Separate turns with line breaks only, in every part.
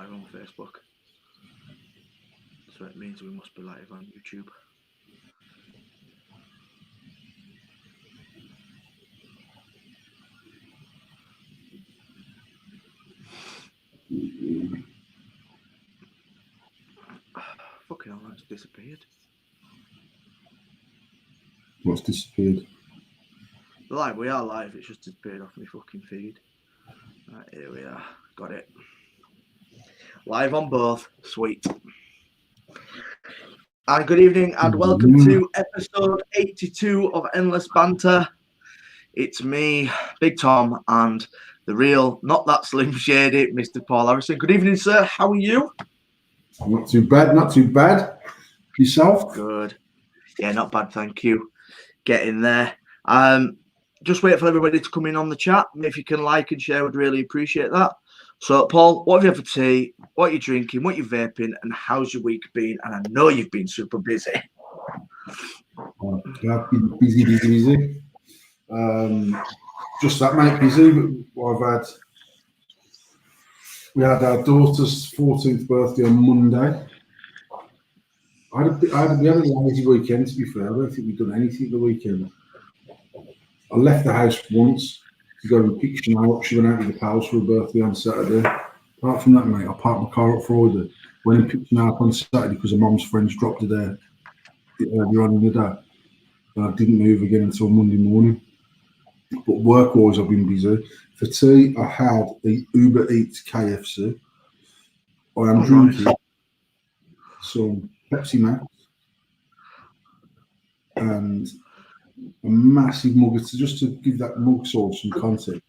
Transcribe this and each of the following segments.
live on Facebook. So it means we must be live on YouTube. Fucking hell, that's disappeared.
What's disappeared?
Live, we are live. It's just disappeared off my fucking feed. Right, here we are. Got it. Live on both. Sweet. And good evening and welcome to episode 82 of Endless Banter. It's me, Big Tom, and the real, not that Slim Shady, Mr. Paul Harrison. Good evening, sir. How are you?
Not too bad, not too bad. Yourself?
Good. Yeah, not bad, thank you. Getting there. Just wait for everybody to come in on the chat. If you can like and share, would really appreciate that. So, Paul, what have you had for tea? What are you drinking? What are you vaping? And how's your week been? And I know you've been super busy.
Yeah, busy. Just that, mate, busy. We had our daughter's 14th birthday on Monday. We had a lazy weekend, to be fair. I don't think we've done anything the weekend. I left the house once to go and pick Chanel up. She went out with the pals for her birthday on Saturday. Apart from that, mate, I parked my car up Friday. Went and picked Chanel up on Saturday because her mum's friends dropped her there earlier on in the day. And I didn't move again until Monday morning. But work-wise, I've been busy. For tea, I had the Uber Eats KFC. I am drinking some Pepsi Max and a massive mug of tea, just to give that mug sort of some context.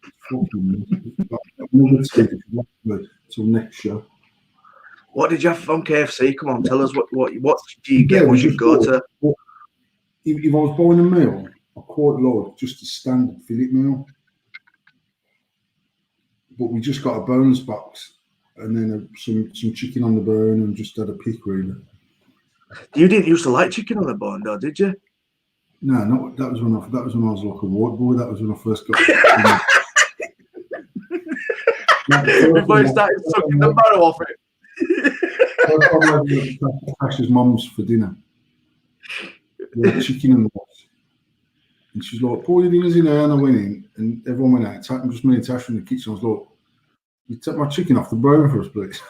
Till next show.
What did you have from KFC? Come on, tell us what do you get when you go to?
If I was buying a meal, I quite like just a standard fillet meal. But we just got a bonus box and then some chicken on the bone and just had a pick, really.
You didn't used to like chicken on the bone, though, did you?
No, that was when I was like a white boy. That was when I first got
before you started sucking the marrow off it.
Tasha's mum's for dinner. We had chicken and rice. And she's like, pour your dinners in there, and I went in, and everyone went out. Just me and Tasha in the kitchen. I was like, you take my chicken off the bone for us, please.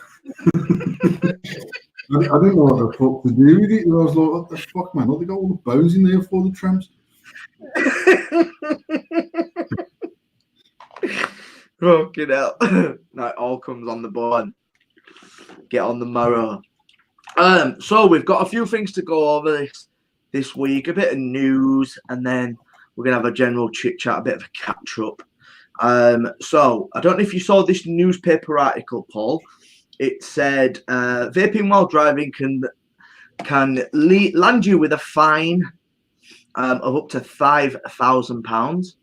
I didn't know what the fuck to do with it. And I was like, what the fuck, man? What, they got all the bones in there for the tramps?
Fucking hell. No, it all comes on the bone. Get on the marrow. So we've got a few things to go over this week, a bit of news, and then we're going to have a general chit-chat, a bit of a catch-up. So I don't know if you saw this newspaper article, Paul. It said vaping while driving can land you with a fine of up to £5,000,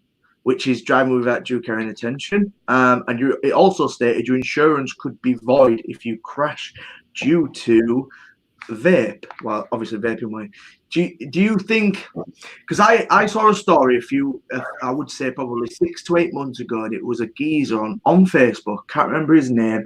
which is driving without due care and attention. And it also stated your insurance could be void if you crash due to vape. Well, obviously vaping way. Do you think? Because I saw a story I would say probably 6 to 8 months ago, and it was a geezer on Facebook. Can't remember his name.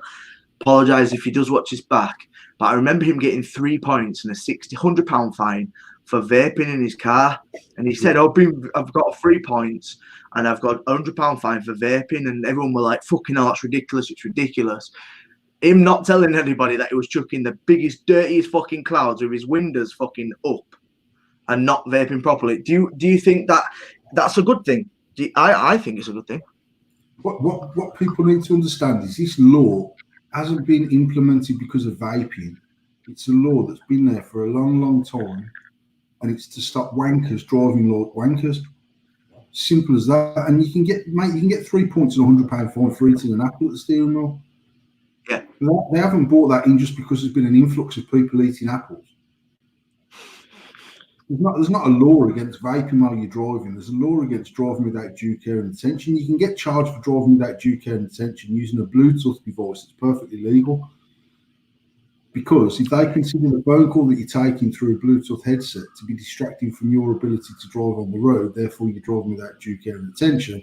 Apologise if he does watch this back, but I remember him getting 3 points and a £100 fine for vaping in his car. And he said, I've got 3 points and I've got £100 fine for vaping. And everyone were like, fucking hell, it's ridiculous. Him not telling anybody that he was chucking the biggest, dirtiest fucking clouds with his windows fucking up and not vaping properly. Do you think that's a good thing? I think it's a good thing.
What people need to understand is this law hasn't been implemented because of vaping. It's a law that's been there for a long time, and it's to stop wankers driving like wankers. Simple as that. And you can get 3 points and £100 fine for eating an apple at the steering wheel.
Yeah.
They haven't brought that in just because there's been an influx of people eating apples. There's not a law against vaping while you're driving. There's a law against driving without due care and attention. You can get charged for driving without due care and attention using a Bluetooth device. It's perfectly legal. Because if they consider the phone call that you're taking through a Bluetooth headset to be distracting from your ability to drive on the road, therefore you're driving without due care and attention,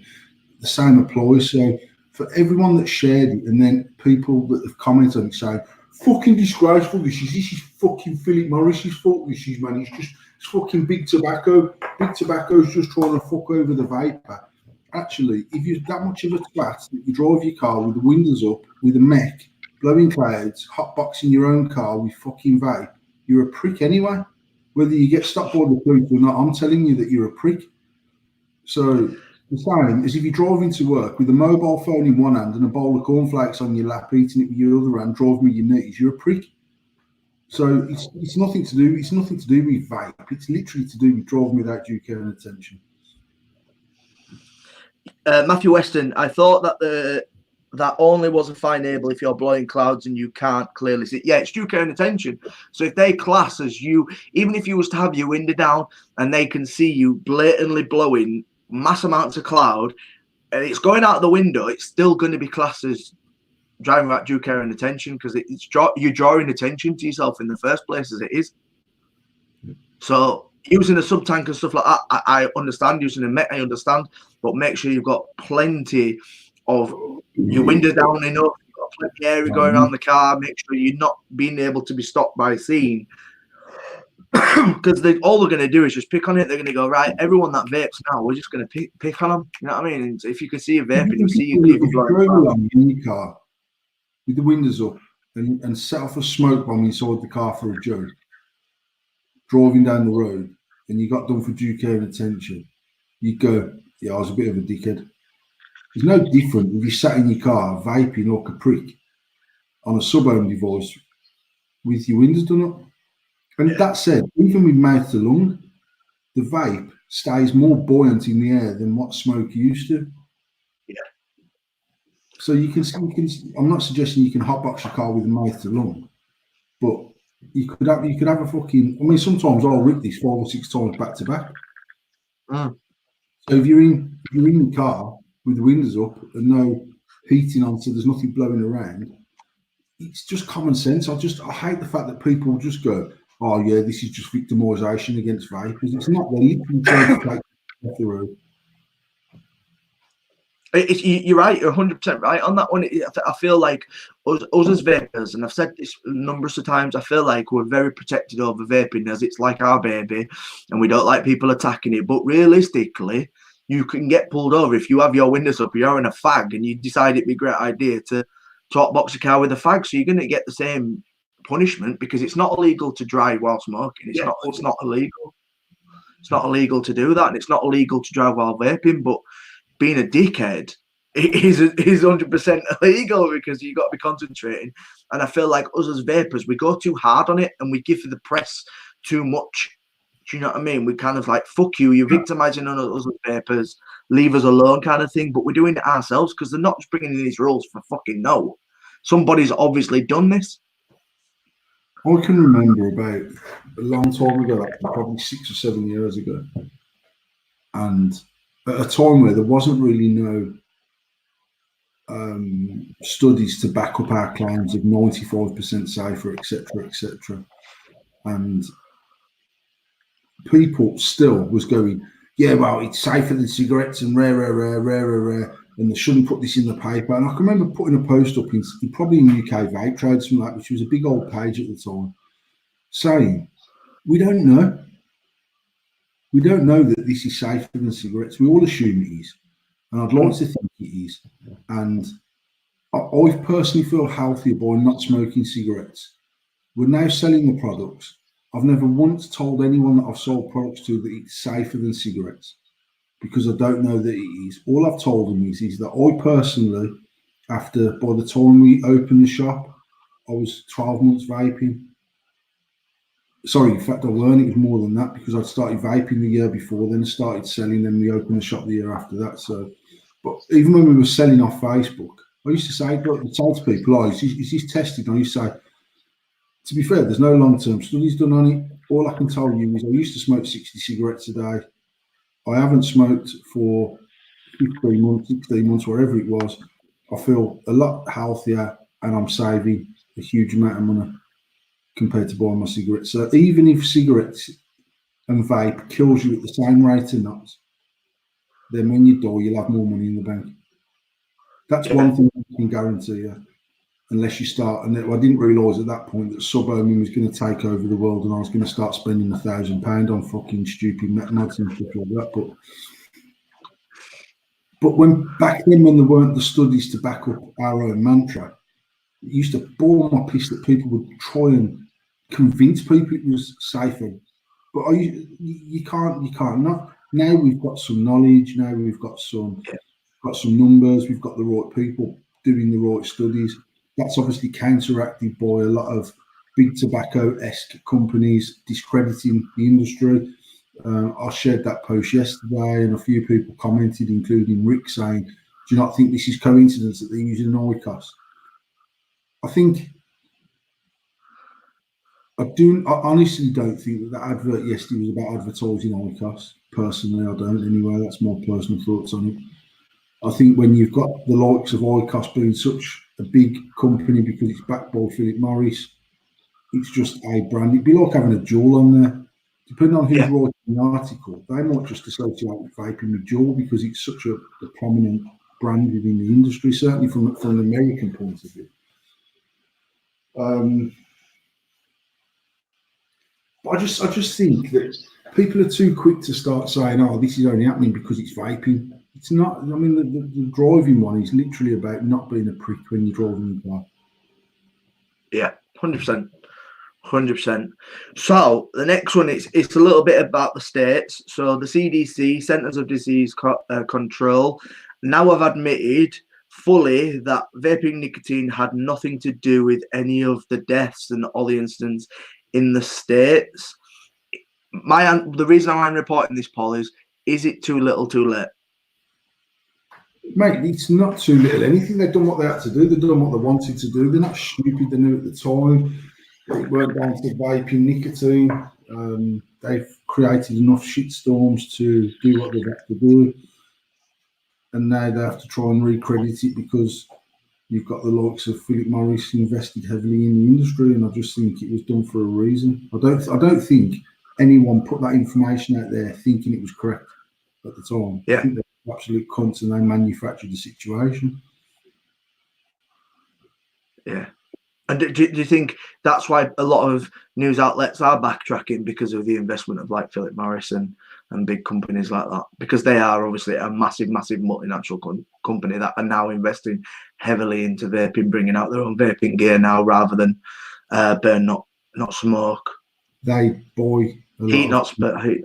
the same applies. So for everyone that shared it, and then people that have commented on it saying, fucking disgraceful, this is fucking Philip Morris's fault, this is, man, it's fucking big tobacco. Big tobacco's just trying to fuck over the vapor. Actually, if you're that much of a twat that you drive your car with the windows up, with a mech, blowing clouds, hotboxing your own car with fucking vape, you're a prick anyway. Whether you get stopped by the police or not, I'm telling you that you're a prick. So the same as if you're driving to work with a mobile phone in one hand and a bowl of cornflakes on your lap, eating it with your other hand, driving with your knees, you're a prick. So it's nothing to do. It's nothing to do with vape. It's literally to do with driving without due care and attention.
Matthew Weston, I thought that that only was a fineable if you're blowing clouds and you can't clearly see. Yeah, it's due care and attention. So if they class as you, even if you was to have your window down and they can see you blatantly blowing mass amounts of cloud and it's going out the window, it's still going to be classed as driving without due care and attention because you're drawing attention to yourself in the first place as it is. So using a sub-tank and stuff like that, I understand. Using a mech, I understand. But make sure you've got plenty of your windows down enough, you've got plenty of area going around the car. Make sure you're not being able to be stopped by seeing. Because all they're going to do is just pick on it. They're going to go, right, everyone that vapes now, we're just going to pick on them. You know what I mean? And if you can see a vaping, you'll see you
drove along in your car with the windows up and set off a smoke bomb inside the car for a joke, driving down the road, and you got done for due care and attention, you go, yeah, I was a bit of a dickhead. It's no different if you sat in your car vaping like a prick on a sub-home device with your windows done up. And that said, even with mouth to lung, the vape stays more buoyant in the air than what smoke used to.
Yeah.
So you can. I'm not suggesting you can hotbox your car with mouth to lung, but you could have a fucking. I mean, sometimes I'll rip this 5 or 6 times back to back.
Mm.
So if you're in the car with the windows up and no heating on, so there's nothing blowing around, it's just common sense. I hate the fact that people just go, oh yeah, this is just victimisation against vapors. It's not. They're literally trying to take off the road.
You're right. You're 100% right on that one. I feel like us as vapors, and I've said this numerous of times, I feel like we're very protected over vaping as it's like our baby, and we don't like people attacking it. But realistically, you can get pulled over if you have your windows up, you're in a fag, and you decide it'd be a great idea to hotbox a car with a fag. So you're going to get the same punishment because it's not illegal to drive while smoking. It's not illegal. It's not illegal to do that, and it's not illegal to drive while vaping. But being a dickhead is 100% illegal because you've got to be concentrating. And I feel like us as vapors, we go too hard on it and we give the press too much. Do you know what I mean? We kind of like, fuck you, you're victimizing us as vapors, leave us alone kind of thing. But we're doing it ourselves because they're not just bringing in these rules for fucking no. Somebody's obviously done this.
I can remember about a long time ago, like probably 6 or 7 years ago, and at a time where there wasn't really no studies to back up our claims of 95% safer, etc., and people still was going, yeah, well, it's safer than cigarettes and rare, and they shouldn't put this in the paper. And I can remember putting a post up in probably in UK Vape Trade, something like, which was a big old page at the time, saying, we don't know. We don't know that this is safer than cigarettes. We all assume it is. And I'd like to think it is. And I personally feel healthier by not smoking cigarettes. We're now selling the products. I've never once told anyone that I've sold products to that it's safer than cigarettes because I don't know that it is. All I've told them is that I personally, by the time we opened the shop, I was 12 months vaping. Sorry, in fact, I learned it was more than that because I'd started vaping the year before, then I started selling, then we opened the shop the year after that. So, but even when we were selling off Facebook, I used to say, look, to people, oh, is this tested? And I used to say, to be fair, there's no long-term studies done on it. All I can tell you is I used to smoke 60 cigarettes a day. I haven't smoked for 15 months, 16 months, wherever it was. I feel a lot healthier and I'm saving a huge amount of money compared to buying my cigarettes. So even if cigarettes and vape kills you at the same rate or not, then when you die, you'll have more money in the bank. That's one thing I can guarantee you. Unless you start, and I didn't realise at that point that sub-homing was going to take over the world, and I was going to start spending £1,000 on fucking stupid mods and stuff like that. But when back then, when there weren't the studies to back up our own mantra, it used to bore my piss that people would try and convince people it was safer. But you can't not. Now we've got some knowledge. Now we've got some numbers. We've got the right people doing the right studies. That's obviously counteracted by a lot of big tobacco-esque companies discrediting the industry. I shared that post yesterday, and a few people commented, including Rick, saying, "Do you not think this is coincidence that they're using an IQOS?" I honestly don't think that advert yesterday was about advertising IQOS. Personally, I don't. Anyway, that's my personal thoughts on it. I think when you've got the likes of IQOS being such a big company because it's backed by Philip Morris, it's just a brand. It'd be like having a Juul on there. Depending on who's writing the article, they might just associate vaping with Juul because it's such a prominent brand within the industry, certainly from an American point of view. But I just think that people are too quick to start saying, "Oh, this is only happening because it's vaping." It's not. I mean, the driving one is literally about not being a prick when you're driving the car.
Yeah, 100%. 100%. So the next one is it's a little bit about the states. So the CDC, Centers of Disease Control, now have admitted fully that vaping nicotine had nothing to do with any of the deaths and all the incidents in the states. The reason I'm reporting this, Paul, is it too little, too late?
Mate, it's not too little anything. They've done what they had to do. They've done what they wanted to do. They're not stupid. They knew at the time. It weren't down to vaping nicotine. They've created enough shitstorms to do what they've had to do. And now they have to try and recredit it because you've got the likes of Philip Morris invested heavily in the industry, and I just think it was done for a reason. I don't think anyone put that information out there thinking it was correct at the time.
Yeah.
I think they're absolute cunts and they manufactured the situation.
Yeah. And do you think that's why a lot of news outlets are backtracking because of the investment of like Philip Morris and big companies like that? Because they are obviously a massive multinational company that are now investing heavily into vaping, bringing out their own vaping gear now rather than burn, not smoke.
They buy a
heat,
lot
not heat.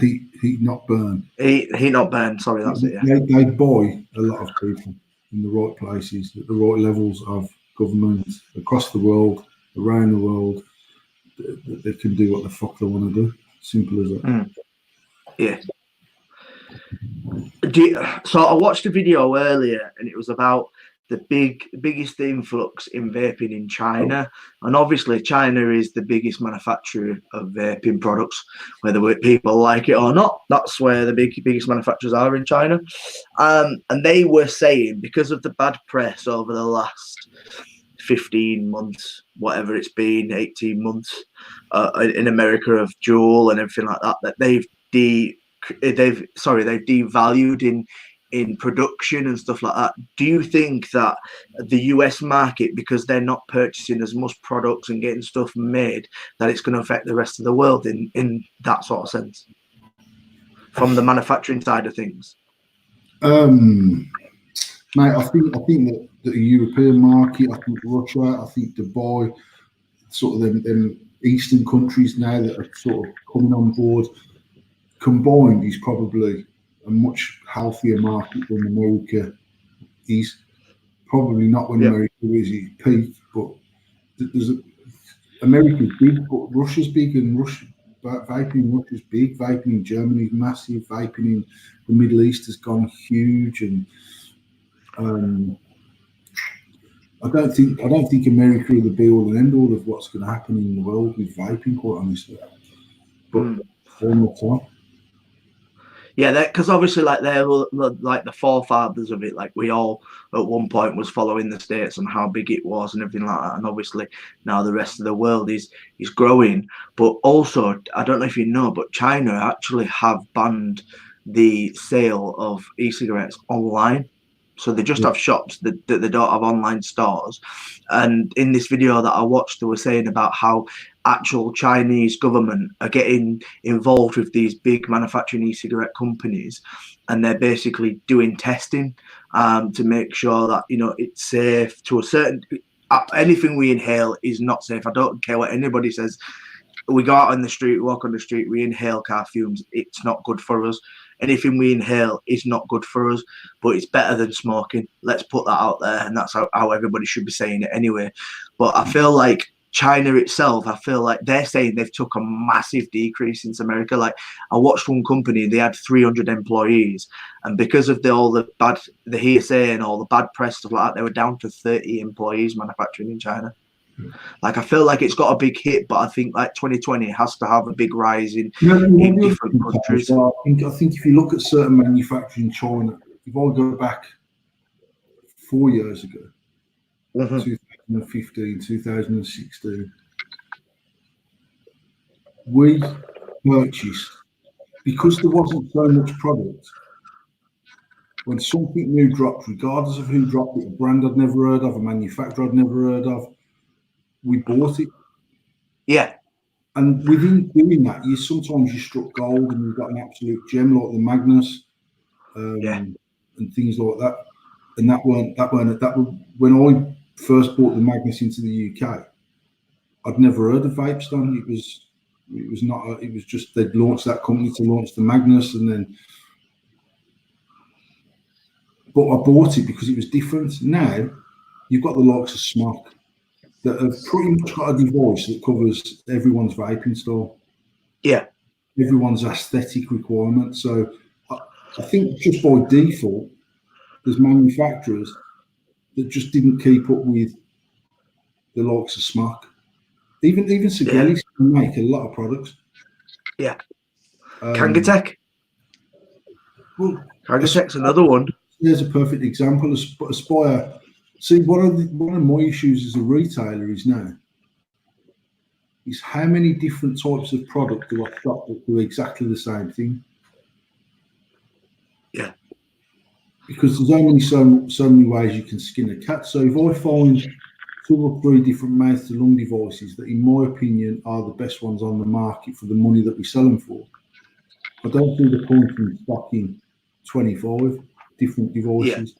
Heat, not burn.
Heat, not burn. Sorry, that's it. Yeah.
They buy a lot of people in the right places at the right levels of government across the world, around the world. They can do what the fuck they want to do. Simple as that.
Yeah. So I watched a video earlier, and it was about the biggest influx in vaping in China, and obviously China is the biggest manufacturer of vaping products, whether people like it or not. That's where the biggest manufacturers are in China, and they were saying because of the bad press over the last 15 months, whatever it's been, 18 months in America of Juul and everything like that, that they've devalued in production and stuff like that. Do you think that the US market, because they're not purchasing as much products and getting stuff made, that it's going to affect the rest of the world in that sort of sense from the manufacturing side of things?
Mate, I think that the European market, I think Russia, I think Dubai, sort of them Eastern countries now that are sort of coming on board, combined is probably a much healthier market than America is. Probably not when America is at its peak, but America's big, but Russia's big, and vaping in Russia's big. Vaping in Germany is massive. Vaping in the Middle East has gone huge, and I don't think America is the be all and end all of what's going to happen in the world with vaping, quite honestly. But one more time.
Yeah, because obviously, like they're like the forefathers of it. Like we all at one point was following the States and how big it was and everything like that. And obviously now the rest of the world is growing. But also, I don't know if you know, but China actually have banned the sale of e-cigarettes online. So they just have shops that they don't have online stores. And in this video that I watched, they were saying about how actual Chinese government are getting involved with these big manufacturing e-cigarette companies, and they're basically doing testing to make sure that, you know, it's safe to a certain. Anything we inhale is not safe. I don't care what anybody says. We go out on the street, walk on the street, we inhale car fumes. It's not good for us. Anything we inhale is not good for us, but it's better than smoking. Let's put that out there, and that's how everybody should be saying it anyway. But I feel like China itself, I feel like they're saying they've took a massive decrease since America. Like, I watched one company, they had 300 employees, and because of all the bad, the hearsay and all the bad press stuff like that, they were down to 30 employees manufacturing in China. Like, I feel like it's got a big hit, but I think like 2020 has to have a big rise in different countries.
Well, I think if you look at certain manufacturing in China, if I go back 4 years ago, 2015, 2016, we purchased, because there wasn't so much product, when something new dropped, regardless of who dropped it, a brand I'd never heard of, a manufacturer I'd never heard of, we bought it.
Yeah.
And within doing that, sometimes you struck gold and you've got an absolute gem like the Magnus, and things like that. And that weren't when I first brought the Magnus into the UK. I'd never heard of Vapestone. It was not. It was just they'd launched that company to launch the Magnus, and then. But I bought it because it was different. Now you've got the likes of Smock that have pretty much got a device that covers everyone's vaping style.
Yeah.
Everyone's aesthetic requirement. So I think just by default, there's manufacturers that just didn't keep up with the likes of Smock. Even Sigelis can make a lot of products.
Yeah. Kangatech.
Well,
Kangatech's another one.
There's a perfect example. Aspire. See, one of my issues as a retailer is how many different types of product do I stock that do exactly the same thing?
Yeah.
Because there's only so many ways you can skin a cat. So if I find 2 or 3 different mouth to lung devices that, in my opinion, are the best ones on the market for the money that we sell them for, I don't see the point in stocking 25 different devices,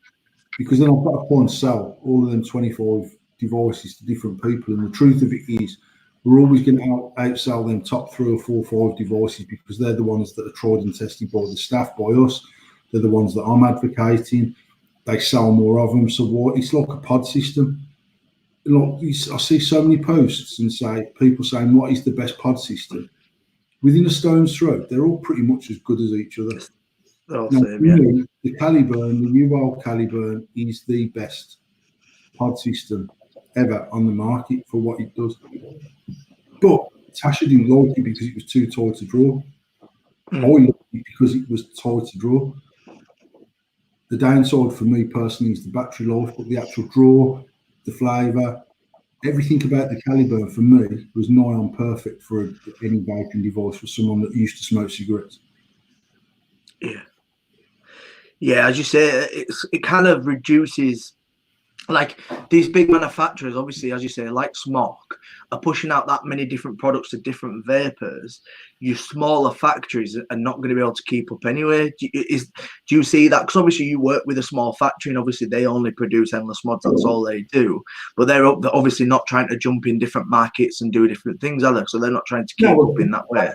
because then I've got to try and sell all of them 25 devices to different people. And the truth of it is, we're always going to outsell them top 3 or 4 or 5 devices, because they're the ones that are tried and tested by the staff, by us. They're the ones that I'm advocating. They sell more of them. So what? It's like a pod system. Like, I see so many posts and people saying, what is the best pod system? Within a stone's throw, they're all pretty much as good as each other.
They're all
Now,
same, yeah.
me, the Caliburn, the UL Caliburn is the best pod system ever on the market for what it does. But Tasha didn't like it because it was too tight to draw. I liked it because it was tight to draw. The downside for me personally is the battery life, but the actual draw, the flavour, everything about the Caliburn for me was nigh on perfect for any vaping device for someone that used to smoke cigarettes.
Yeah. Yeah, as you say, it kind of reduces, like, these big manufacturers, obviously, as you say, like Smock, are pushing out that many different products to different vapors. Your smaller factories are not going to be able to keep up anyway. Do you see that? Because obviously you work with a small factory, and obviously they only produce endless mods. That's all they do. But they're obviously not trying to jump in different markets and do different things, are they? So they're not trying to keep up in that way.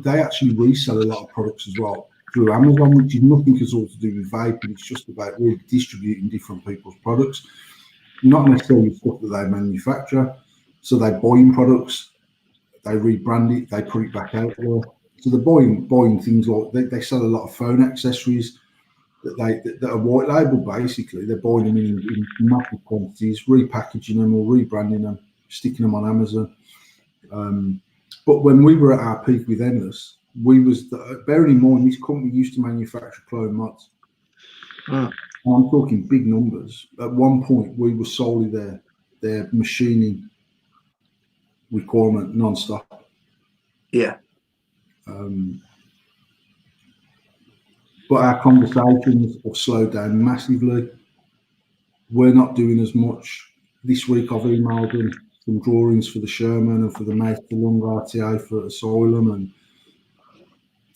They actually resell a lot of products as well through Amazon, which is nothing at all to do with vaping. It's just about really distributing different people's products, not necessarily stuff that they manufacture. So they buy in products, they rebrand it, they put it back out there. So they're buying things like they sell a lot of phone accessories that are white label. Basically, they're buying them in massive quantities, repackaging them or rebranding them, sticking them on Amazon. But when we were at our peak with Endless, bearing in mind this company used to manufacture clone mods. I'm talking big numbers. At one point, we were solely their machining requirement non-stop.
Yeah.
but our conversations have slowed down massively. We're not doing as much. This week I've emailed them some drawings for the Sherman and for the Mate to Lung RTA for Asylum, and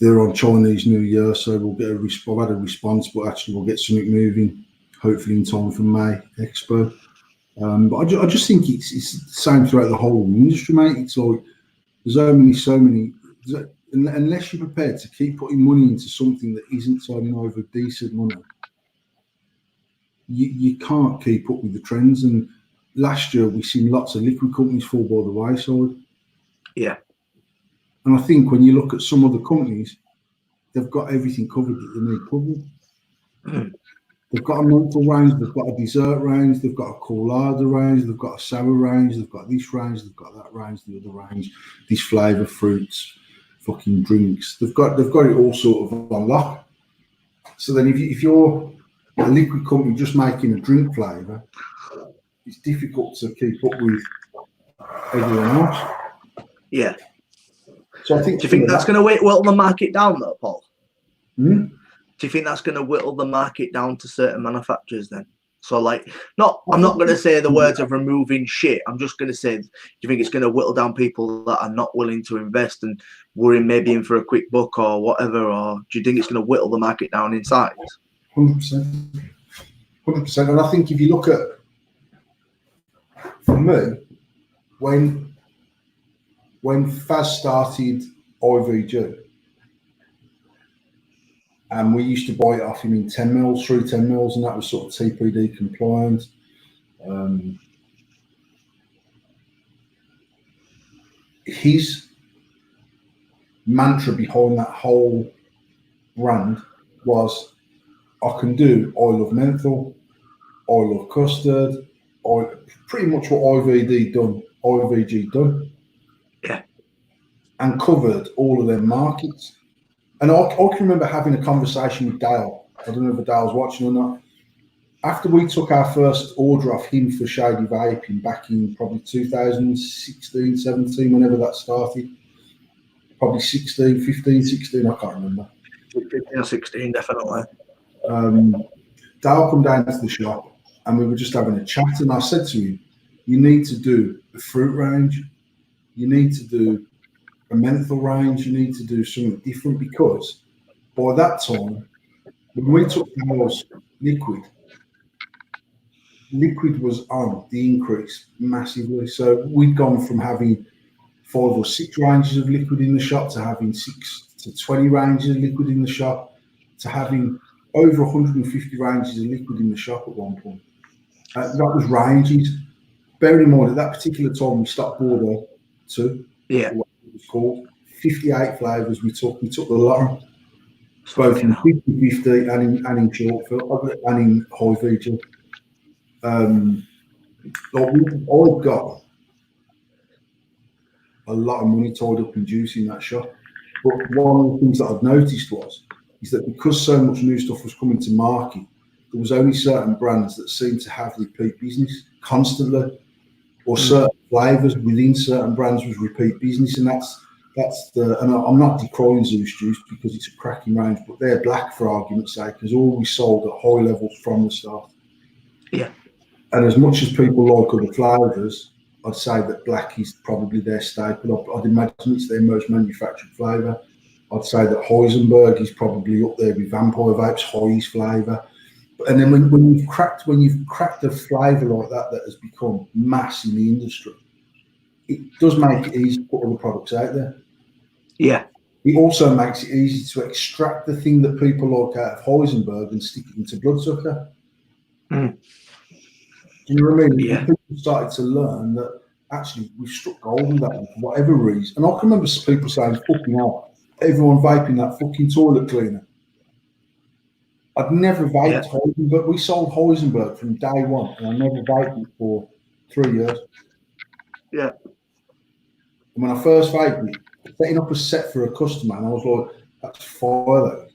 they're on Chinese New Year, so we'll get I've had a response, but actually we'll get something moving, hopefully in time for May Expo. But I just think it's the same throughout the whole industry, mate. It's like there's so many. Unless you're prepared to keep putting money into something that isn't turning over decent money, you can't keep up with the trends. And last year we've seen lots of liquid companies fall by the wayside.
Yeah.
And I think when you look at some other companies, they've got everything covered that they need covered. They've got a mental range, they've got a dessert range, they've got a colada range, they've got a sour range, they've got this range, they've got that range, the other range, this flavour, fruits, fucking drinks. They've got it all sort of on lock. So then if you're a liquid company just making a drink flavour, it's difficult to keep up with everyone else.
Yeah.
So I think.
Do you think that's going to whittle the market down, though, Paul? Do you think that's going to whittle the market down to certain manufacturers then? So, like, I'm not going to say the words of removing shit. I'm just going to say, do you think it's going to whittle down people that are not willing to invest and worrying maybe in for a quick buck or whatever? Or do you think it's going to whittle the market down in size?
100%. 100%. And I think if you look at, for me, when Faz started IVG, and we used to buy it off him in 10 mils, through 10 mils, and that was sort of TPD compliant. His mantra behind that whole brand was, I can do oil of menthol, oil of custard, pretty much what IVG done.
Yeah.
And covered all of their markets. And I can remember having a conversation with Dale. I don't know if Dale's watching or not. After we took our first order off him for Shady Vaping back in probably 2016, 17, whenever that started. Probably 16, 15, 16, I can't remember.
15 or 16, definitely.
Dale come down to the shop and we were just having a chat, and I said to him, you need to do a fruit range, you need to do a menthol range, you need to do something different, because by that time, when we took Dale's liquid was on the increase massively. So we'd gone from having 5 or 6 ranges of liquid in the shop to having 6 to 20 ranges of liquid in the shop to having over 150 ranges of liquid in the shop at one point. That was ranges. Bear in mind, at that particular time, we stopped Bordeaux 2.
Yeah.
What it was called. 58 flavours we took. We took the lot, both in 50-50 and in short fill, and in high feature. I've got a lot of money tied up in juice in that shop. But one of the things that I've noticed is that because so much new stuff was coming to market, there was only certain brands that seemed to have repeat business constantly, or certain flavours within certain brands was repeat business, and that's and I'm not decrying Zeus Juice because it's a cracking range, but they're black for argument's sake, because always sold at high levels from the start.
Yeah.
And as much as people like other flavours, I'd say that black is probably their staple. I'd imagine it's their most manufactured flavour. I'd say that Heisenberg is probably up there with Vampire Vape's highest flavour. And then when you've cracked a flavour like that has become mass in the industry, it does make it easy to put other products out there.
Yeah.
It also makes it easy to extract the thing that people like out of Heisenberg and stick it into Bloodsucker. Do you know what I mean?
Yeah.
People started to learn that actually we've struck gold with that one for whatever reason. And I can remember people saying, fucking hell, everyone vaping that fucking toilet cleaner. I'd never vaped Heisenberg. We sold Heisenberg from day one, and I never vaped it for 3 years.
Yeah.
And when I first vaped it, setting up a set for a customer, and I was like, that's fire that.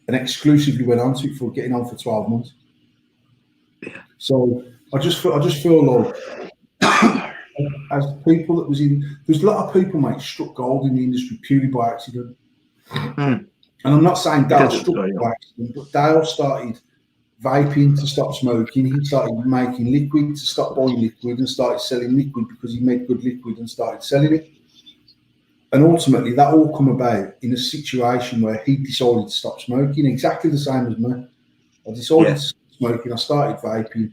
And exclusively went on to it for getting on for 12 months.
Yeah.
So I just feel like as people that was in, there's a lot of people, mate, struck gold in the industry purely by accident. And And I'm not saying Dale
Because
struck by accident, but Dale started vaping to stop smoking. He started making liquid to stop buying liquid and started selling liquid because he made good liquid and started selling it. And ultimately, that all come about in a situation where he decided to stop smoking, exactly the same as me. I decided to stop smoking. I started vaping,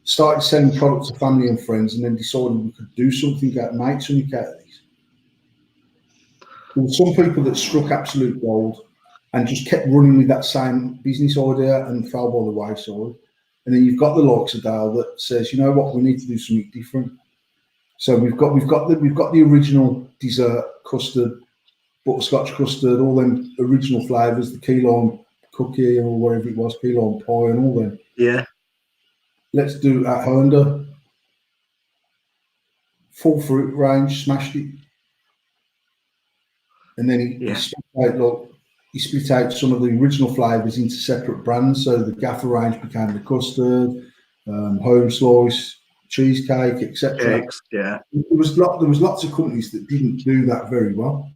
started selling products to family and friends, and then decided we could do something, make something out of this. There were some people that struck absolute gold and just kept running with that same business idea and fell by the wayside. And then you've got the likes of Dale that says, you know what, we need to do something different. So we've got the original dessert, custard, butterscotch custard, all them original flavours, the key lime cookie or whatever it was, key lime pie and all them.
Yeah.
Let's do at Honda. Full fruit range, smashed it. And then he split out some of the original flavours into separate brands. So the Gaffer range became the custard, home slice, cheesecake, etc.
Yeah.
There was lots of companies that didn't do that very well.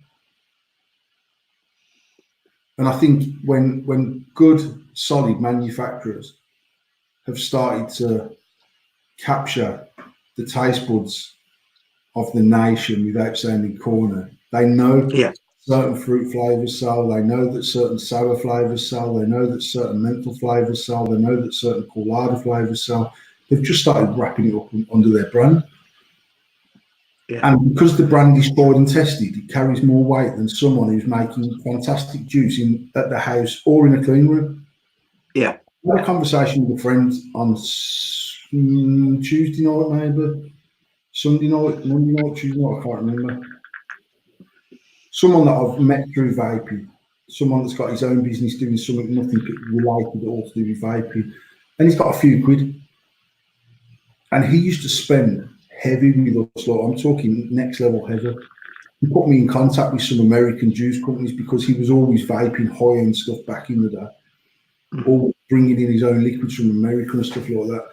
And I think when good, solid manufacturers have started to capture the taste buds of the nation without sounding corner, they know certain fruit flavours sell, they know that certain sour flavours sell, they know that certain menthol flavours sell, they know that certain colada flavours sell. They've just started wrapping it up under their brand. Yeah. And because the brand is tried and tested, it carries more weight than someone who's making fantastic juice at the house or in a clean room.
Yeah.
I had a conversation with a friend on Tuesday night, maybe. Sunday night, Monday night, Tuesday night, I can't remember. Someone that I've met through vaping, someone that's got his own business doing something nothing related at all to do with vaping, and he's got a few quid. And he used to spend heavy with us, like I'm talking next level heavy. He put me in contact with some American juice companies because he was always vaping high-end stuff back in the day, always bringing in his own liquids from America and stuff like that.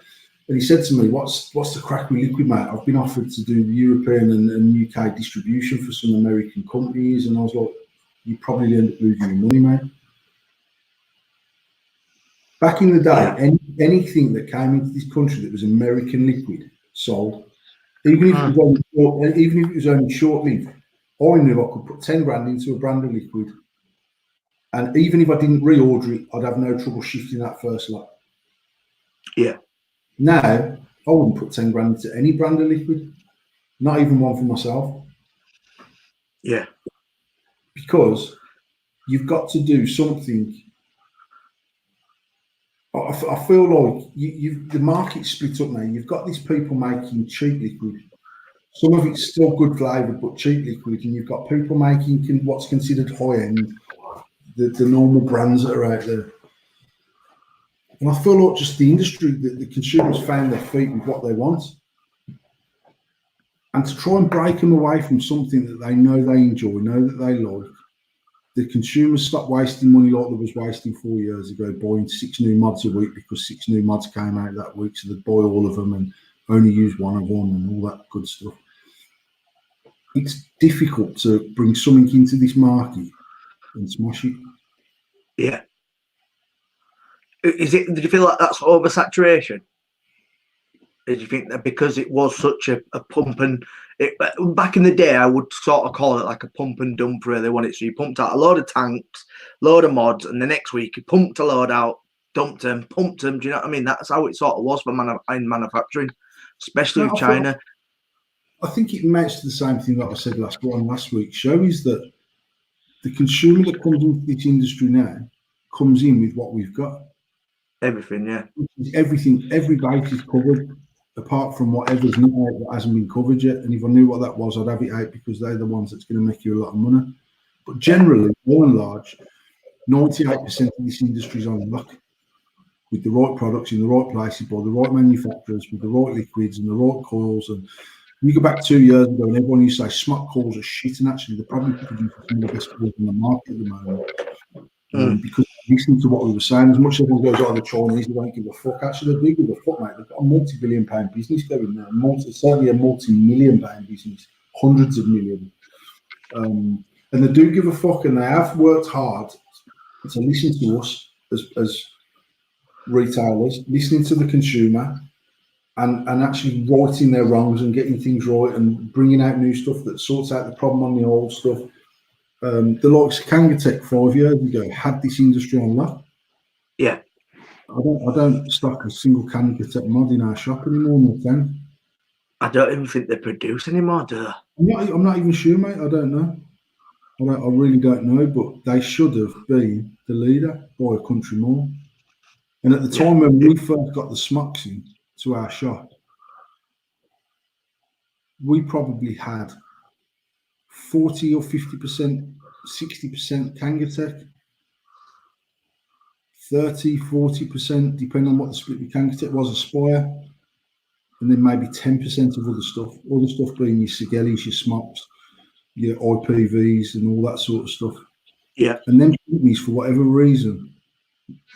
And he said to me, what's the crack with liquid, mate? I've been offered to do European and UK distribution for some American companies. And I was like, you probably end up losing your money, mate. Back in the day, anything that came into this country that was American liquid sold. Even if it was only short-lived, I knew I could put 10 grand into a brand of liquid. And even if I didn't reorder it, I'd have no trouble shifting that first lot.
Yeah.
Now, I wouldn't put 10 grand into any brand of liquid, not even one for myself.
Yeah.
Because you've got to do something. I feel like the market's split up now. You've got these people making cheap liquid. Some of it's still good flavoured, but cheap liquid. And you've got people making what's considered high-end, the normal brands that are out there. And I feel like just the industry, the consumers found their feet with what they want. And to try and break them away from something that they know they enjoy, know that they like, the consumers stop wasting money like they was wasting 4 years ago, buying 6 new mods a week because 6 new mods came out that week, so they'd buy all of them and only use one of them and all that good stuff. It's difficult to bring something into this market and smash it.
Yeah. Did you feel like that's oversaturation? Did you think that because it was such a pump and back in the day, I would sort of call it like a pump and dump really, when so you pumped out a load of tanks, load of mods, and the next week you pumped a load out, dumped them, pumped them. Do you know what I mean? That's how it sort of was for in manufacturing, especially with China.
I think it amounts to the same thing that I said last week's show, is that the consumer that comes into this industry now comes in with what we've got.
Everything, yeah.
Everything, every base is covered, apart from whatever's not out that hasn't been covered yet. And if I knew what that was, I'd have it out because they're the ones that's going to make you a lot of money. But generally, by and large, 98% of this industry is on luck, with the right products in the right places by the right manufacturers, with the right liquids and the right coils. And you go back 2 years ago and everyone used to say smock coils are shit, and actually they're probably producing some of the best coils in the market at the moment. Because listening to what we were saying, as much as everyone goes, the Chinese, they don't give a fuck. Actually, they do give a fuck, mate. They've got a multi-billion-pound business going there, certainly a multi-million-pound business, hundreds of millions. And they do give a fuck, and they have worked hard to listen to us as retailers, listening to the consumer, and actually righting their wrongs and getting things right and bringing out new stuff that sorts out the problem on the old stuff. The likes of Kangatech 5 years ago had this industry on lock.
Yeah.
I don't stock a single Kangatech mod in our shop anymore, my friend.
I don't even think they produce anymore, do they?
I'm not even sure, mate. I don't know. I really don't know, but they should have been the leader by a country more. And at the time when we first got the smocks in to our shop, we probably had 40 or 50%, 60% Kangatech, 30, 40%, depending on what the split with Kangatech was, Aspire, and then maybe 10% of other stuff. Other stuff being your Sigelis, your smocks, your IPVs, and all that sort of stuff.
Yeah.
And then companies, for whatever reason,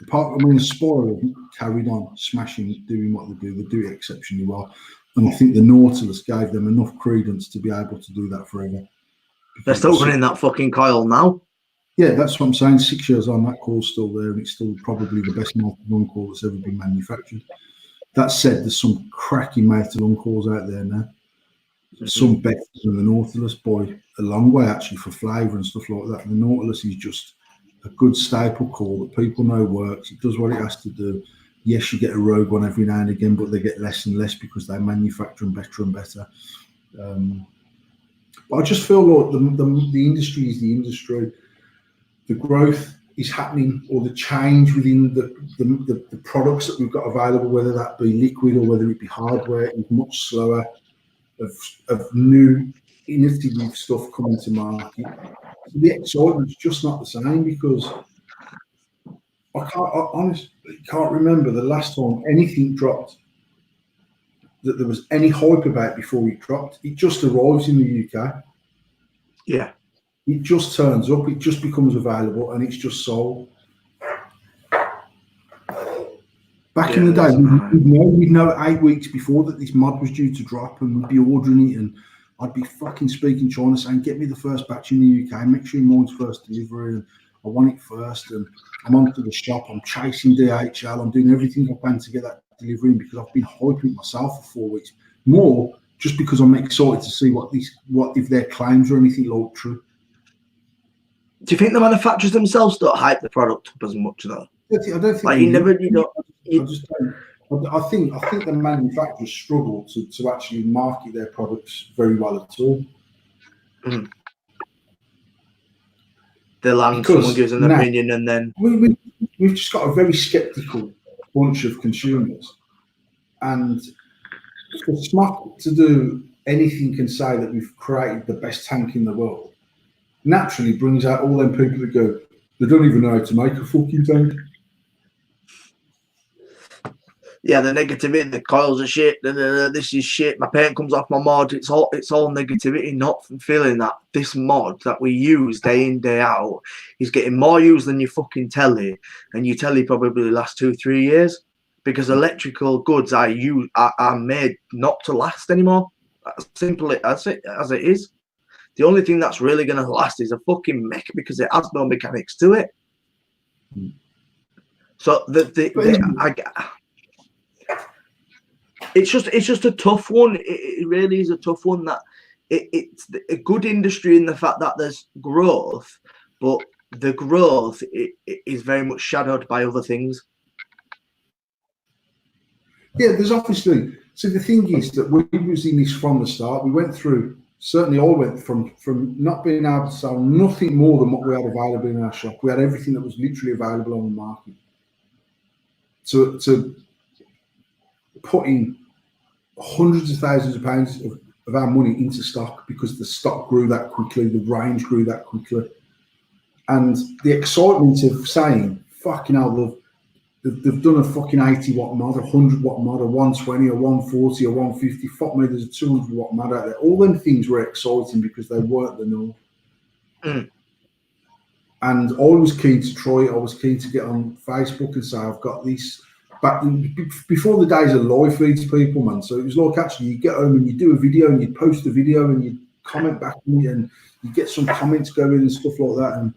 Aspire carried on smashing, doing what they do. They do it exceptionally well. And I think the Nautilus gave them enough credence to be able to do that forever.
They're still running that fucking coil now.
Yeah, that's what I'm saying. 6 years on, that coil's still there, and it's still probably the best multi-run coil that's ever been manufactured. That said, there's some cracking multi-run coils out there now. Some better than the Nautilus by a long way, actually, for flavour and stuff like that. The Nautilus is just a good staple coil that people know works. It does what it has to do. Yes, you get a rogue one every now and again, but they get less and less because they manufacture them better and better. But I just feel like the industry is the industry. The growth is happening, or the change within the products that we've got available, whether that be liquid or whether it be hardware, is much slower. Of new innovative stuff coming to market. So the excitement's just not the same, because I honestly can't remember the last time anything dropped that there was any hype about before it dropped. It just arrives in the UK.
Yeah.
It just turns up, it just becomes available, and it's just sold. Back in the day, we'd know 8 weeks before that this mod was due to drop, and we'd be ordering it, and I'd be fucking speaking China saying, get me the first batch in the UK, make sure mine's first delivery, and I want it first, and I'm onto the shop, I'm chasing DHL, I'm doing everything I can to get that delivery in, because I've been hyping it myself for 4 weeks. More just because I'm excited to see what if their claims are anything like true.
Do you think the manufacturers themselves don't hype the product up as much though?
I don't think
like
I think the manufacturers struggle to actually market their products very well at all.
Mm. They'll land, someone gives an opinion, and then
we've just got a very sceptical bunch of consumers, and for Smock to do anything and say that we've created the best tank in the world naturally brings out all them people that go, they don't even know how to make a fucking tank.
Yeah, the negativity, the coils are shit, this is shit, my paint comes off my mod, it's all negativity, not feeling that this mod that we use day in, day out is getting more used than your fucking telly, and your telly probably lasts 2-3 years, because electrical goods are made not to last anymore. As simple as it is. The only thing that's really going to last is a fucking mech, because it has no mechanics to it. So it's just a tough one. It really is a tough one. That it's a good industry in the fact that there's growth, but the growth is very much shadowed by other things.
Yeah, there's obviously. So the thing is that we was in this from the start. We went through. Certainly, I went from not being able to sell nothing more than what we had available in our shop. We had everything that was literally available on the market. To putting hundreds of thousands of pounds of our money into stock, because the stock grew that quickly, the range grew that quickly, and the excitement of saying, "Fucking hell, they've done a fucking 80-watt mod, a 100-watt mod, a 120, a 140, a 150. Fuck me, there's a 200-watt mod out there." All them things were exciting because they weren't the norm.
Mm.
And I was keen to try it. I was keen to get on Facebook and say, I've got this. Back before the days of live feeds, people, man. So it was like, actually, you get home and you do a video and you post a video and you comment back on it and you get some comments going and stuff like that. And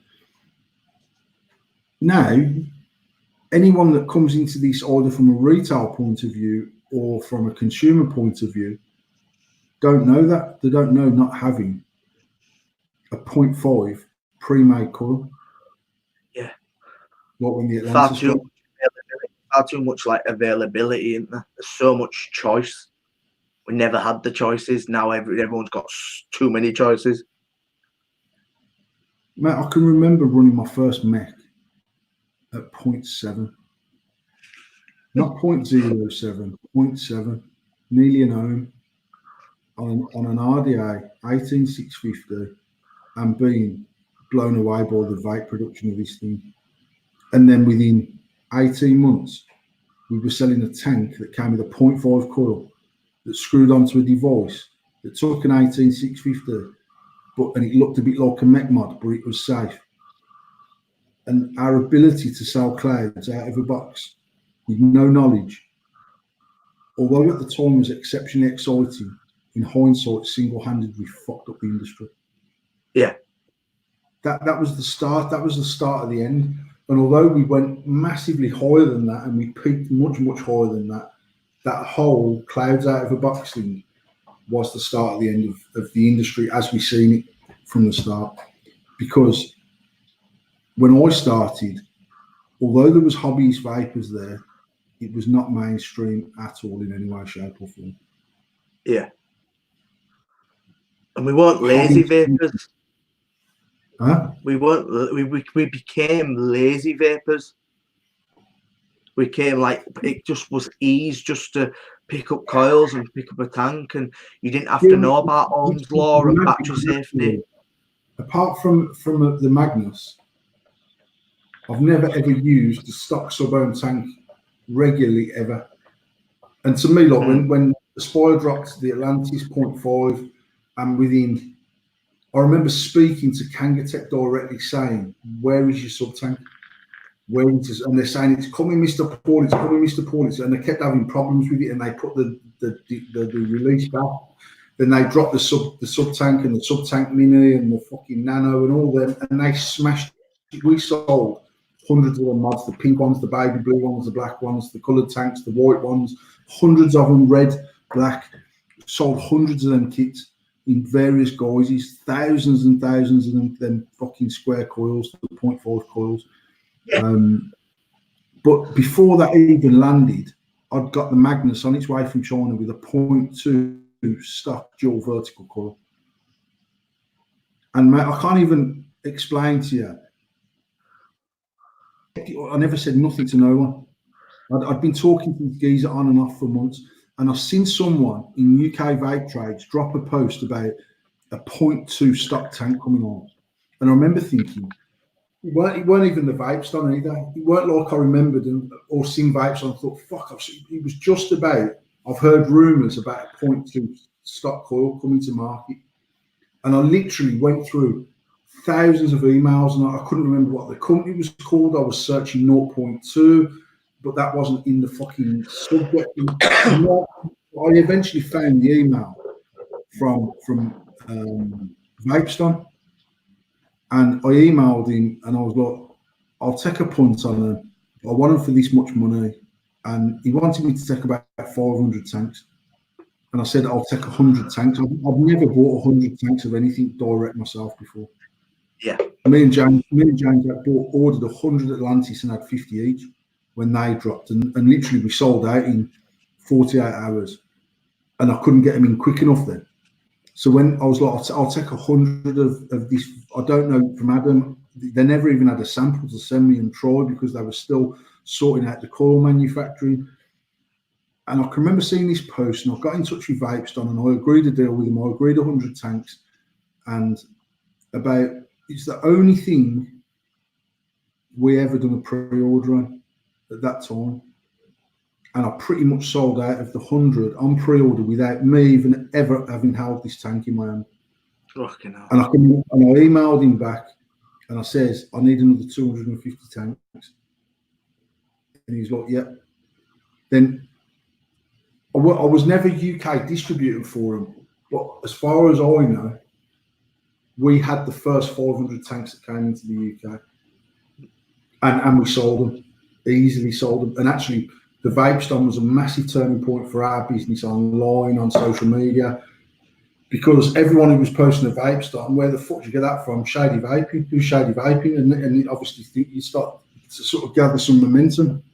Now, anyone that comes into this either from a retail point of view or from a consumer point of view don't know that. They don't know not having a 0.5 pre-made coil.
Yeah.
What when the Atlantis
far too much like availability, isn't there? There's so much choice. We never had the choices. Now everyone's got too many choices.
Mate, I can remember running my first mech at 0.7. Not 0.07, 0.7, nearly an ohm on an RDA 18650 and being blown away by the vape production of this thing. And then within 18 months, we were selling a tank that came with a 0.5 coil that screwed onto a device that took an 18650, and it looked a bit like a mech mod, but it was safe. And our ability to sell clouds out of a box with no knowledge, although at the time was exceptionally exciting, in hindsight, single-handedly fucked up the industry.
Yeah.
That was the start. That was the start of the end. And although we went massively higher than that, and we peaked much, much higher than that, that whole clouds out of a box thing was the start of the end of the industry as we've seen it from the start. Because when I started, although there was hobbyist vapors there, it was not mainstream at all in any way, shape or form.
Yeah. And we weren't lazy vapors.
Huh?
We weren't. We became lazy vapors. We came like it just was ease just to pick up coils and pick up a tank, and you didn't have to know about Ohm's law and battery safety.
Apart from the Magnus, I've never ever used the stock sub-ohm tank regularly ever. And to me, like when the spoil dropped the Atlantis 0.5, and within, I remember speaking to Kangatech directly saying, "Where is your sub tank? Where it is?" And they're saying, "It's coming, Mr. Paul. It's coming, Mr. Paul." And they kept having problems with it, and they put the release back. Then they dropped the sub tank and the sub tank mini and the fucking nano and all them, and they smashed it. We sold hundreds of them mods, the pink ones, the baby blue ones, the black ones, the coloured tanks, the white ones, hundreds of them, red, black. Sold hundreds of them kits in various guises, thousands and thousands of them fucking square coils, the 0.5 coils. But before that even landed, I'd got the Magnus on its way from China with a 0.2 stock dual vertical coil. And mate, I can't even explain to you. I never said nothing to no one. I'd been talking to the geezer on and off for months, and I've seen someone in UK vape trades drop a post about a 0.2 stock tank coming on. And I remember thinking, it weren't even the vapes on either. It weren't like I remembered or seen vapes on. I thought, fuck, it was just about, I've heard rumours about a 0.2 stock coil coming to market. And I literally went through thousands of emails, and I couldn't remember what the company was called. I was searching 0.2, but that wasn't in the fucking subject. I eventually found the email from Vapeston, and I emailed him, and I was like, "I'll take a punt on them. I want them for this much money," and he wanted me to take about 500 tanks. And I said, "I'll take 100 tanks." I've never bought 100 tanks of anything direct myself before.
Yeah.
Me and James ordered 100 Atlantis and had 50 each when they dropped, and literally we sold out in 48 hours, and I couldn't get them in quick enough then. So when I was like, I'll take 100 of this, I don't know, from Adam, they never even had a sample to send me and try because they were still sorting out the coil manufacturing. And I can remember seeing this post, and I got in touch with Vapeston, and I agreed a deal with them. I agreed 100 tanks, and it's the only thing we ever done a pre-order on at that time. And I pretty much sold out of the 100 on pre-order without me even ever having held this tank in my hand.
Fucking hell.
And I emailed him back, and I says, "I need another 250 tanks." And he's like, "Yep." Then I was never UK distributing for him, but as far as I know, we had the first 500 tanks that came into the UK. and we sold them, easily sold them. And actually, the vape stand was a massive turning point for our business online, on social media, because everyone who was posting a vape stand, where the fuck did you get that from? Shady Vaping. Who's Shady Vaping? And obviously you start to sort of gather some momentum.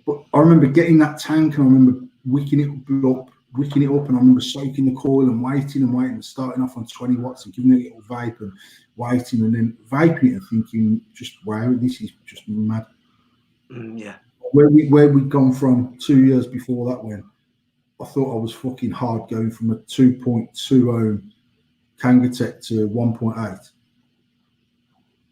But I remember getting that tank, and I remember wicking it up, and I remember soaking the coil and waiting, and starting off on 20 watts and giving it a little vape and waiting, and then vaping it and thinking, just wow, this is just mad.
Yeah.
Where we'd gone from 2 years before that, when I thought I was fucking hard going from a 2.2 ohm Kangatech to 1.8,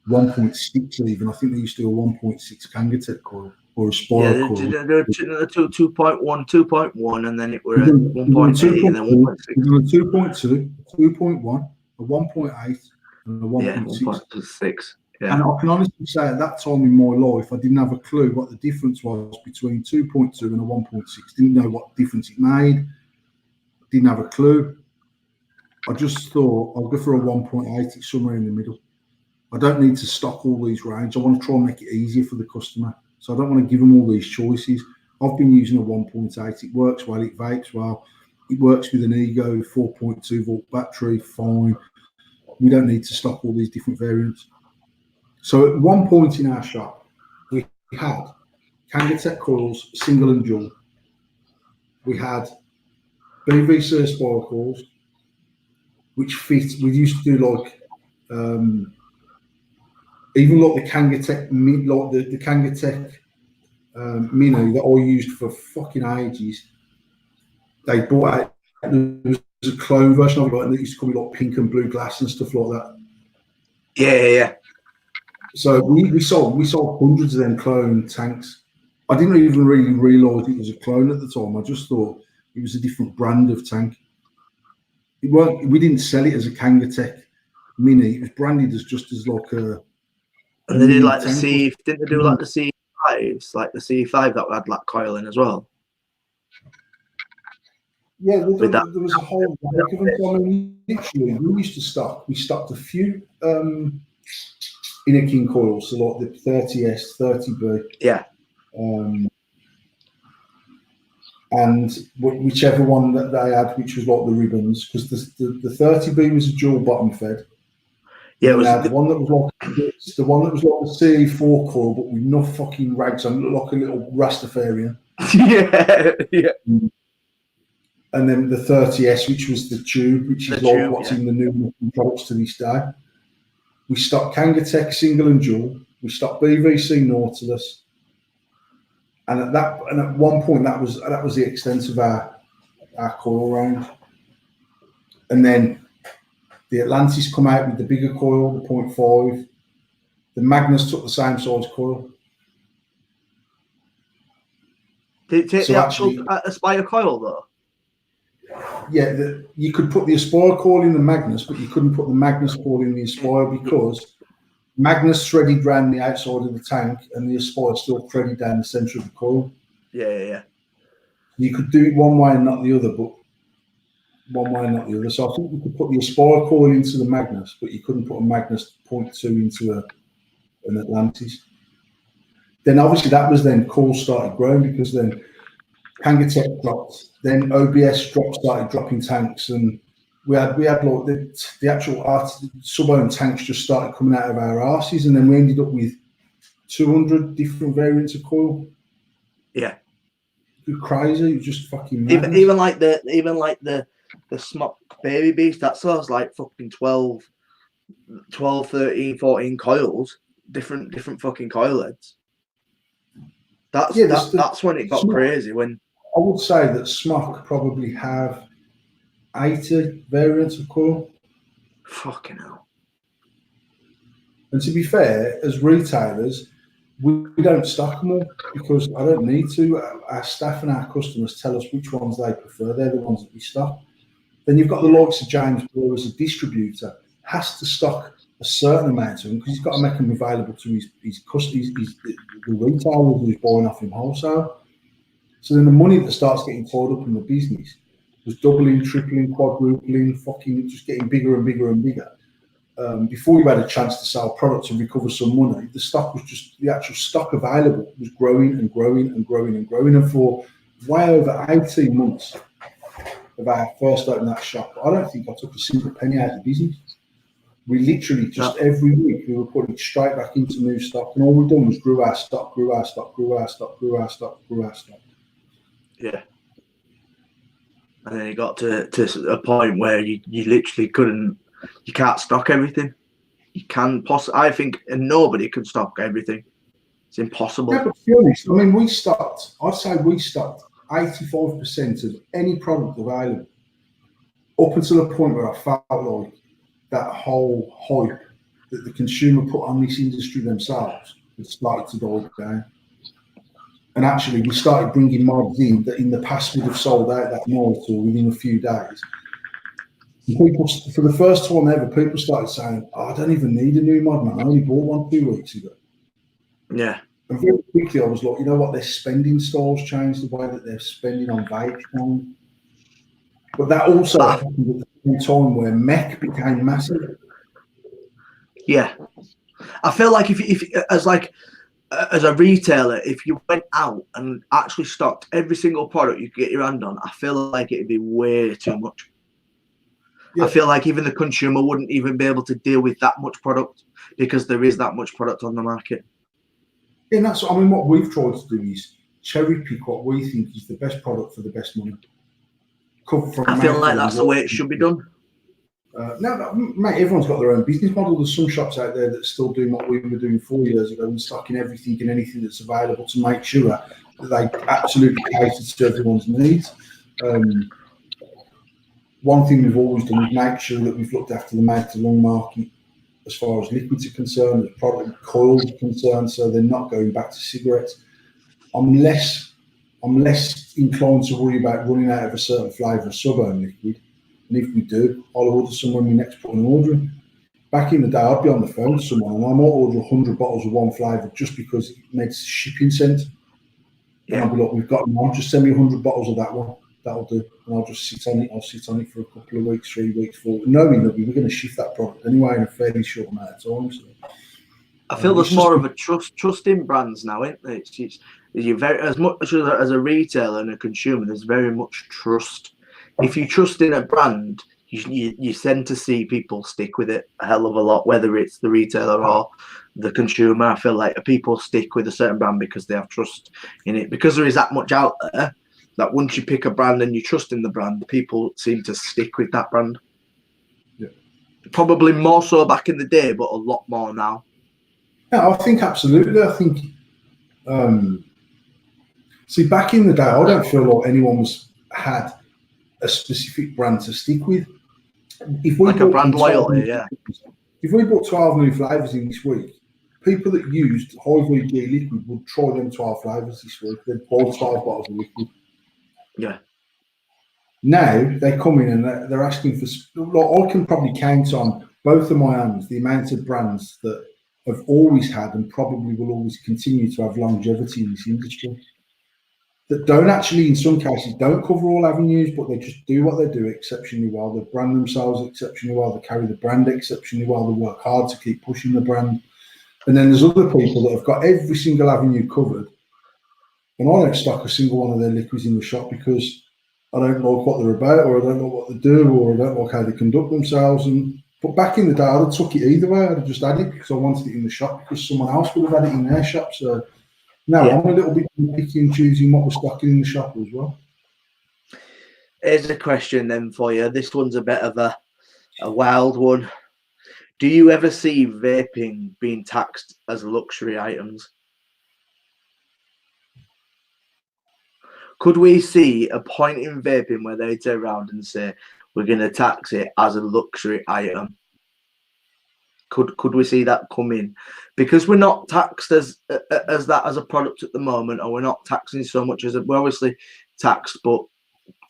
1.6 even. I think they used to do a 1.6 Kangatech coil or a spiral coil.
Yeah, they're 2.1, 2.1, and then it were at 1.8 and then 1.6.
We're doing 2.2, 2.1, a 1.8, and a 1.6.
Yeah, 1.6. Yeah.
And I can honestly say at that time in my life, I didn't have a clue what the difference was between 2.2 and a 1.6. Didn't know what difference it made. Didn't have a clue. I just thought I'll go for a 1.8. It's somewhere in the middle. I don't need to stock all these range. I want to try and make it easier for the customer. So I don't want to give them all these choices. I've been using a 1.8. It works well. It vapes well. It works with an Ego 4.2 volt battery. Fine. We don't need to stock all these different variants. So at one point in our shop, we had Kangatech coils, single and dual. We had BVC spiral coils, which fit. We used to do like even like the Kangatech, like the Kangatech Mini that I used for fucking ages. They bought out. There was a clone version of it, and they used to call it like pink and blue glass and stuff like that.
Yeah.
So we sold hundreds of them clone tanks. I didn't even really realise it was a clone at the time. I just thought it was a different brand of tank. We didn't sell it as a Kangatech Mini. It was branded as just as like a.
And they did like the C. Didn't they do like the C5s, like the C5 that had like coiling as well?
Yeah, there was a whole range of them. I mean, literally, we stocked a few inner king coils, so like the 30S, 30B.
Yeah.
And whichever one that they had, which was like the ribbons, because the 30B was a dual bottom fed.
Yeah, it was
the one that was like the one that was like the CE4 coil, but with no fucking rags on, looked like a little Rastafarian.
yeah.
And then the 30S, which was the tube, which is like what's in the new products to this day. We stocked Kangatech single and dual. We stocked BVC Nautilus, and at one point that was the extent of our coil range. And then the Atlantis come out with the bigger coil, the 0.5. The Magnus took the same size coil.
Did it take the actual Aspire coil though?
Yeah, you could put the Aspire coil in the Magnus, but you couldn't put the Magnus coil in the Aspire because Magnus threaded around the outside of the tank and the Aspire still threaded down the centre of the coil.
Yeah.
You could do it one way and not the other, but one way and not the other. So I think you could put the Aspire coil into the Magnus, but you couldn't put a Magnus 0.2 into an Atlantis. Then obviously that was then coil started growing because then Kangatech dropped, then OBS started dropping tanks, and we had like the actual sub-ohm tanks just started coming out of our arses, and then we ended up with 200 different variants of coil.
Yeah,
it's crazy. It was just fucking madness.
even like the Smock Baby Beast that sells like fucking 12, 13, 14 coils, different fucking coil heads. That's when it got
Smock,
crazy. When
I would say that Smock probably have 80 variants of coil.
Fucking hell.
And to be fair, as retailers, we don't stock them all because I don't need to. Our staff and our customers tell us which ones they prefer. They're the ones that we stock. Then you've got the likes of James Brewer as a distributor, has to stock a certain amount of them because he's got to make them available to his customers, the retailers who's buying off him wholesale. So then the money that starts getting tied up in the business was doubling, tripling, quadrupling, fucking just getting bigger and bigger and bigger. before you had a chance to sell products and recover some money, the actual stock available was growing and growing and growing and growing. And for way over 18 months of our first opening that shop, I don't think I took a single penny out of the business. We literally just every week we were putting it straight back into new stock, and all we've done was grew our stock, grew our stock, grew our stock, grew our stock, grew our stock.
Yeah. And then you got to a point where you literally you can't stock everything. You can I think nobody can stock everything. It's impossible.
Yeah, but to be honest, I mean, I'd say we stocked 85% of any product available up until the point where I felt like that whole hype that the consumer put on this industry themselves had started to die down. And actually, we started bringing mods in that in the past would have sold out that night or within a few days. And people, for the first time ever, people started saying, "Oh, I don't even need a new mod, man. I only bought one 2 weeks ago."
Yeah.
And very quickly, I was like, you know what? Their spending styles changed, the way that they're spending on vape changed. But that also happened at the same time where mech became massive.
Yeah. I feel like if as a retailer, if you went out and actually stocked every single product you could get your hand on, I feel like it'd be way too much. Yeah. I feel like even the consumer wouldn't even be able to deal with that much product because there is that much product on the market.
Yeah, and what we've tried to do is cherry pick what we think is the best product for the best money.
I feel like that's the way it should be done.
No, mate, everyone's got their own business model. There's some shops out there that still doing what we were doing 4 years ago and stocking everything and anything that's available to make sure that they absolutely cater to everyone's needs. One thing we've always done is make sure that we've looked after the mid to long market as far as liquids are concerned, as product coils are concerned, so they're not going back to cigarettes. I'm less inclined to worry about running out of a certain flavour of sub-ohm liquid. And if we do, I'll order some when we next put an order in. Back in the day, I'd be on the phone to someone and I might order 100 bottles of one flavour just because it makes shipping sense. Yeah. And I'll be like, we've got them on, just send me 100 bottles of that one. That'll do. And I'll just sit on it. I'll sit on it for a couple of weeks, 3 weeks, 4 weeks, knowing that we were going to shift that product anyway in a fairly short amount of time. So,
I feel there's more of a trust in brands now, isn't there? You're very, as much as a retailer and a consumer, there's very much trust. If you trust in a brand, you tend to see people stick with it a hell of a lot, whether it's the retailer or the consumer. I feel like people stick with a certain brand because they have trust in it. Because there is that much out there, that once you pick a brand and you trust in the brand, people seem to stick with that brand.
Yeah.
Probably more so back in the day, but a lot more now.
Yeah, I think absolutely. I think, see, back in the day, I don't feel like anyone had a specific brand to stick with. If we
like a brand loyalty, yeah.
If we bought 12 new flavours in this week, people that used high VG liquid would try them 12 flavours this week. They'd buy 12 bottles of liquid.
Yeah.
Now they come in and they're asking for. Like, I can probably count on both of my hands the amount of brands that have always had and probably will always continue to have longevity in this industry. That don't actually, in some cases, don't cover all avenues, but they just do what they do exceptionally well. They brand themselves exceptionally well. They carry the brand exceptionally well. They work hard to keep pushing the brand. And then there's other people that have got every single avenue covered. And I don't stock a single one of their liquids in the shop because I don't know what they're about, or I don't know what they do, or I don't like how they conduct themselves. But back in the day, I'd have took it either way. I'd have just had it because I wanted it in the shop because someone else would have had it in their shop. So now I'm a little bit picky and choosing what we're stocking in the shop as well.
Here's a question then for you. This one's a bit of a wild one. Do you ever see vaping being taxed as luxury items? Could we see a point in vaping where they turn around and say, we're going to tax it as a luxury item? Could we see that come in? Because we're not taxed as that as a product at the moment, or we're not taxing so much as we're obviously taxed, but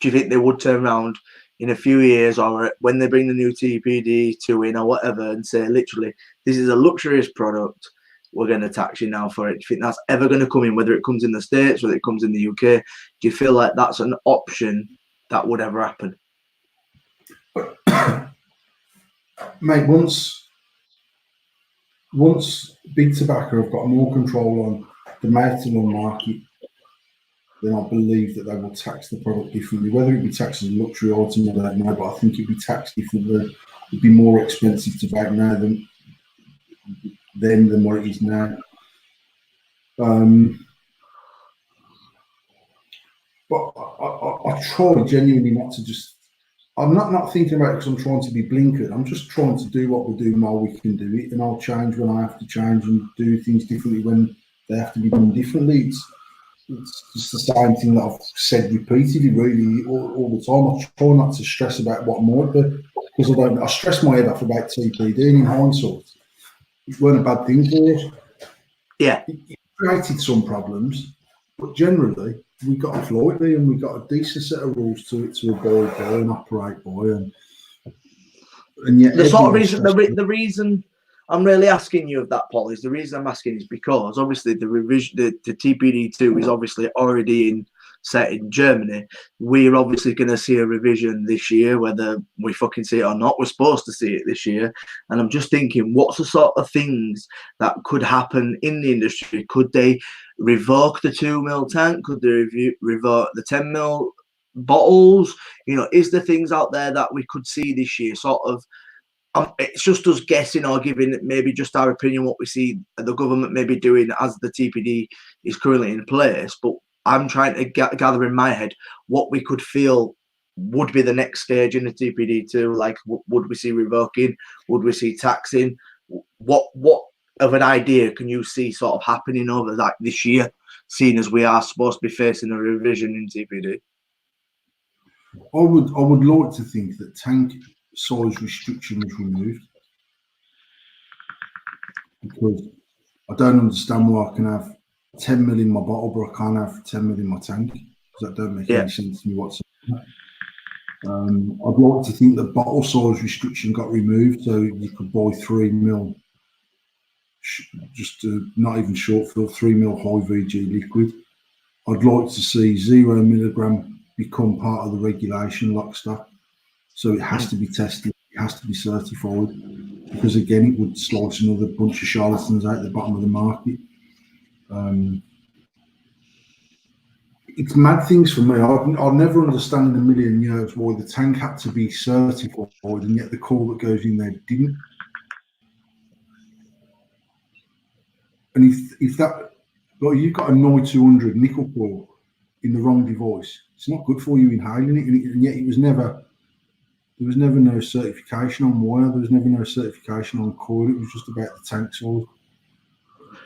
do you think they would turn around in a few years or when they bring the new TPD2 in or whatever and say, literally, this is a luxurious product, we're going to tax you now for it? Do you think that's ever going to come in, whether it comes in the States, whether it comes in the UK? Do you feel like that's an option that would ever happen?
Mate, once once big tobacco have got more control on the mouth-to-lung market, then I believe that they will tax the product differently. Whether it be taxed as a luxury item, I don't know, but I think it'd be taxed differently. It'd be more expensive to vape now than what it is now. But I try genuinely not to just. I'm not thinking about it because I'm trying to be blinkered. I'm just trying to do what we're doing while we can do it, and I'll change when I have to change and do things differently when they have to be done differently. It's just the same thing that I've said repeatedly, really, all the time. I try not to stress about what might be because I stress my head off about TPD, and in hindsight, it weren't a bad thing for us.
Yeah.
It created some problems, but generally, we got a fluidly and we got a decent set of rules to abide by and operate by, and yet
the sort of reason, the reason I'm really asking you of that, Paul, is the reason I'm asking is because obviously the revision, the TPD2 is obviously already set in Germany. We're obviously going to see a revision this year, whether we fucking see it or not. We're supposed to see it this year, and I'm just thinking, what's the sort of things that could happen in the industry? Could they revoke the 2 ml tank? Could they revoke the 10 ml bottles? You know, is there things out there that we could see this year? Sort of, it's just us guessing or giving maybe just our opinion what we see the government maybe doing as the TPD is currently in place. But I'm trying to gather in my head what we could feel would be the next stage in the TPD2. Like, would we see revoking? Would we see taxing? What of an idea can you see sort of happening over like this year, seeing as we are supposed to be facing a revision in TPD?
I would like to think that tank size restriction was removed, because I don't understand why I can have 10 ml in my bottle, but I can't have 10 ml in my tank, because that don't make any sense to me whatsoever. I'd like to think that bottle size restriction got removed, so you could buy 3 ml, just not even short fill, 3 ml high VG liquid. I'd like to see 0 milligram become part of the regulation lock stock. So it has to be tested, it has to be certified, because again, it would slice another bunch of charlatans out the bottom of the market. It's mad things for me. I'll never understand in a million years why the tank had to be certified and yet the coil that goes in there didn't. And if that, like, you've got a 9200 nickel coil in the wrong device, it's not good for you inhaling it, and yet there was never no certification on wire, there was never no certification on coil, it was just about the tank size.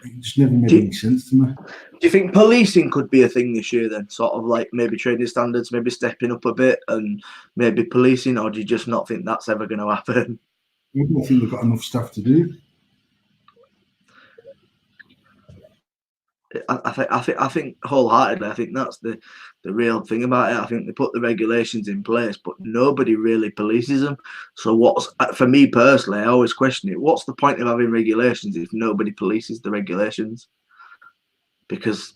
It just never made any sense to me.
Do you think policing could be a thing this year then? Sort of like maybe trading standards, maybe stepping up a bit and maybe policing, or do you just not think that's ever going to happen?
I don't think they've got enough stuff to do.
I think wholeheartedly, I think that's the real thing about it. I think they put the regulations in place, but nobody really polices them. So for me personally, I always question it. What's the point of having regulations if nobody polices the regulations? Because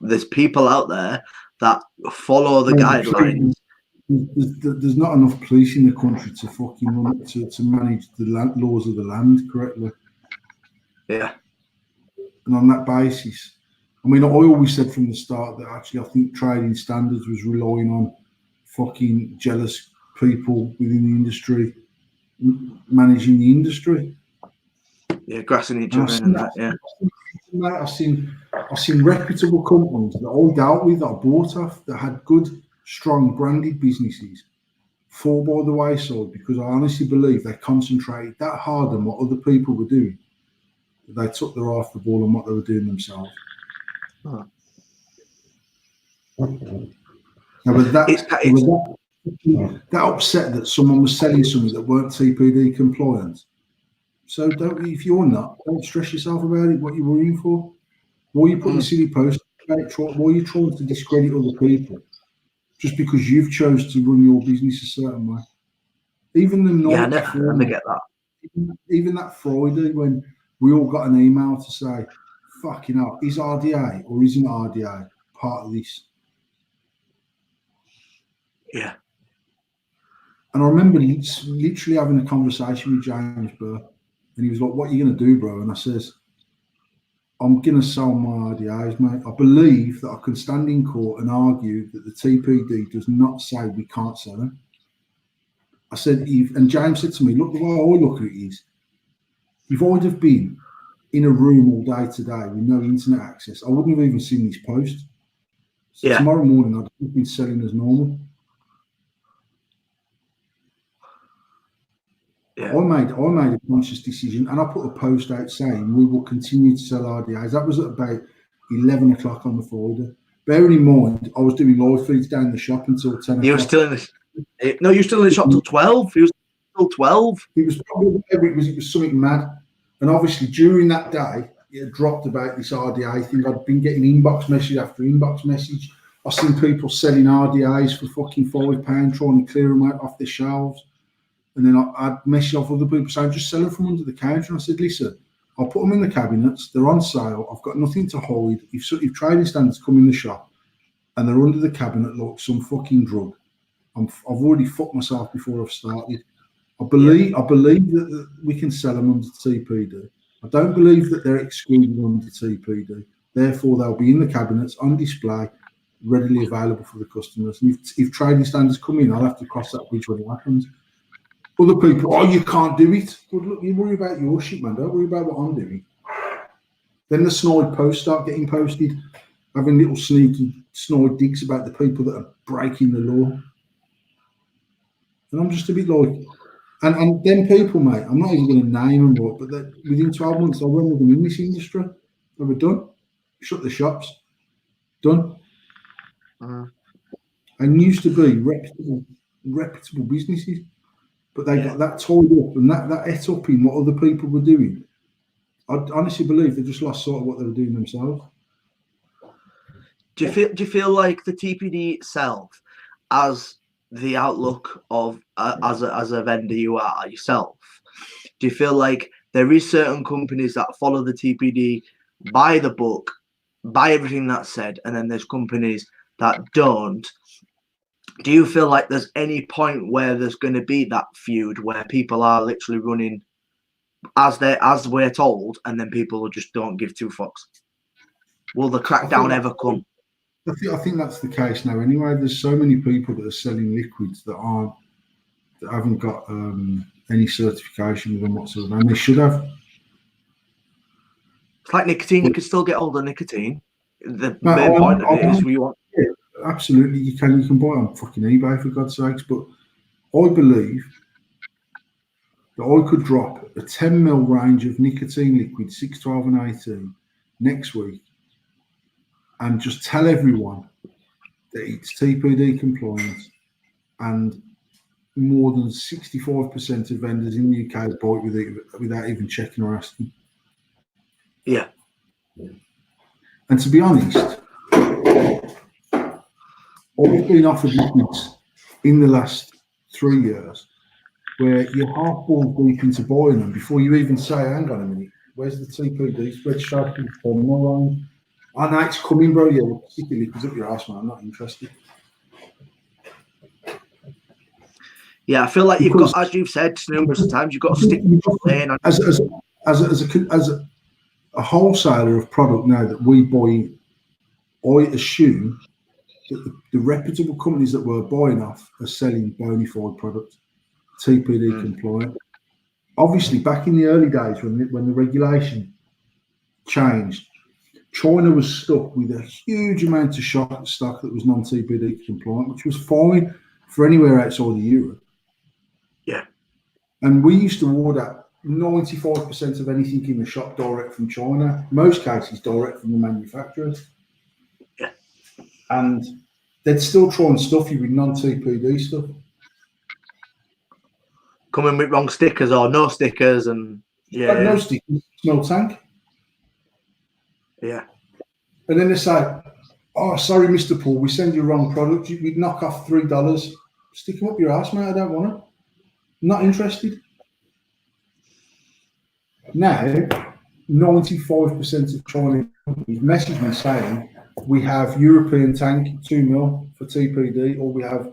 there's people out there that follow the guidelines.
There's not enough police in the country to fucking to manage the laws of the land correctly.
Yeah.
And on that basis, I mean, I always said from the start that actually I think trading standards was relying on fucking jealous people within the industry managing the industry.
Yeah, grassing each other and that. Yeah.
I've seen reputable companies that I dealt with, that I bought off, that had good, strong branded businesses fall by the wayside because I honestly believe they concentrated that hard on what other people were doing. They took their eye off the ball on what they were doing themselves.
Oh.
Now, but that upset that someone was selling something that weren't TPD compliant. So if you're not, don't stress yourself about it. What you're worrying for? Why are you putting a silly post about it? Why are you trying to discredit other people just because you've chose to run your business a certain way? Even the night before,
I never get that.
Even that Friday when we all got an email to say, "Fucking hell, is RDA or isn't RDA part of this?"
Yeah.
And I remember literally having a conversation with James Burr, And he was like, "What are you going to do, bro?" And I says, "I'm going to sell my RDAs, mate. I believe that I can stand in court and argue that the TPD does not say we can't sell them." I said, and James said to me, "Look, the way I look at it is, if I'd have been in a room all day today with no internet access, I wouldn't have even seen this post. So
Yeah.
tomorrow morning, I'd have been selling as normal."
Yeah.
I made a conscious decision, and I put a post out saying we will continue to sell RDAs. That was at about 11 o'clock on the Friday. Bearing in mind, I was doing live feeds down the shop until 10 o'clock.
You were still in the no, you were still in the shop till 12. He was till 12.
It was probably whatever it was something mad. And obviously during that day, it had dropped about this RDA thing. I'd been getting inbox message after inbox message. I've seen people selling RDAs for fucking £5 trying to clear them out off the shelves. And then I'd message off other people saying, "Just sell them from under the counter." And I said, "Listen, I'll put them in the cabinets. They're on sale. I've got nothing to hide. If trading standards come in the shop and they're under the cabinet like some fucking drug, I've already fucked myself before I've started. I believe that we can sell them under TPD. I don't believe that they're excluded under TPD. Therefore, they'll be in the cabinets on display, readily available for the customers. And if trading standards come in, I'll have to cross that bridge when it happens." Other people, "Oh, you can't do it." Good, look, you worry about your shit, man. Don't worry about what I'm doing. Then the snide posts start getting posted, having little sneaky snide digs about the people that are breaking the law. And I'm just a bit like, and them people, mate, I'm not even going to name them, but within 12 months, I run with them in this industry. They were done. Shut the shops. Done. And used to be reputable businesses. But they got that tied up and that ate up in what other people were doing. I honestly believe they just lost sight of what they were doing themselves.
Do you feel like the TPD itself, as the outlook of as a vendor you are yourself, do you feel like there is certain companies that follow the TPD, buy the book, buy everything that's said, and then there's companies that don't? Do you feel like there's any point where there's going to be that feud where people are literally running as we're told, and then people just don't give two fucks? Will the crackdown ever come?
I think that's the case now. Anyway, there's so many people that are selling liquids that haven't got any certification with them whatsoever, and they should have.
It's like nicotine. You can still get hold of nicotine. The main point of it is we want.
Yeah, absolutely, you can buy it on fucking eBay, for God's sakes. But I believe that I could drop a 10ml range of nicotine liquid, 6, 12, and 18 next week, and just tell everyone that it's TPD compliant, and more than 65% of vendors in the UK buy it without even checking or asking.
Yeah.
And to be honest, I've been offered liquids in the last 3 years where you're half balls deep into buying them before you even say, "Hang on a minute, where's the TPD registration form?" "I know it's coming, bro. Yeah, we'll stick your liquids up your ass, man. I'm not interested."
Yeah, I feel like you've got, as you've said numerous of times, you've got to stick to the lane.
As a wholesaler of product now that we buy, I assume that the reputable companies that we're buying off are selling bona fide product, TPD compliant. Obviously, back in the early days when the regulation changed, China was stuck with a huge amount of stock that was non-TPD compliant, which was fine for anywhere outside of Europe.
Yeah.
And we used to order 95% of anything in the shop direct from China, most cases direct from the manufacturers.
Yeah.
And they'd still try and stuff you with non-TPD stuff.
Coming with wrong stickers or no stickers, and
No stickers, no tank.
Yeah.
And then they say, "Oh, sorry, Mr. Paul, we send you wrong product. We'd knock off $3. Stick them up your ass, mate. I don't want it. Not interested." Now, 95% of Chinese companies message me saying, "We have European tank 2ml for TPD, or we have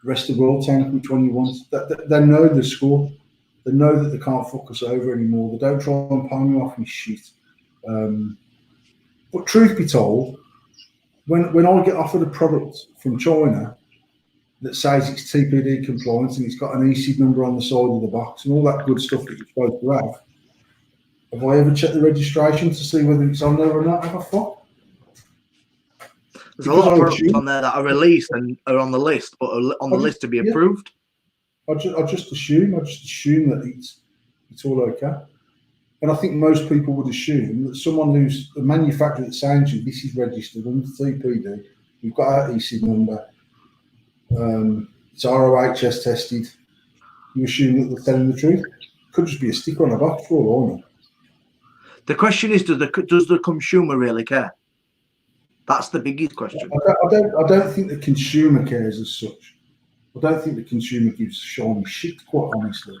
rest of the world tank, which one you want." They know the score. They know that they can't fuck us over anymore. They don't try and palm me off with shit. But truth be told, when I get offered a product from China that says it's TPD compliant and it's got an EC number on the side of the box and all that good stuff that you're supposed to have I ever checked the registration to see whether it's on there or not? Have a fuck?
There's a lot of products on there that are released and are on the list, but are on the list to be approved.
I just assume that it's all okay. And I think most people would assume that someone who's a manufacturer that saying to you, this is registered under TPD, we've got our EC number, it's ROHS tested, you assume that they're telling the truth. Could just be a sticker on a box for all I know.
The question is, does the consumer really care? That's the biggest question.
I don't think the consumer cares as such. I don't think the consumer gives a shiny shit, quite honestly.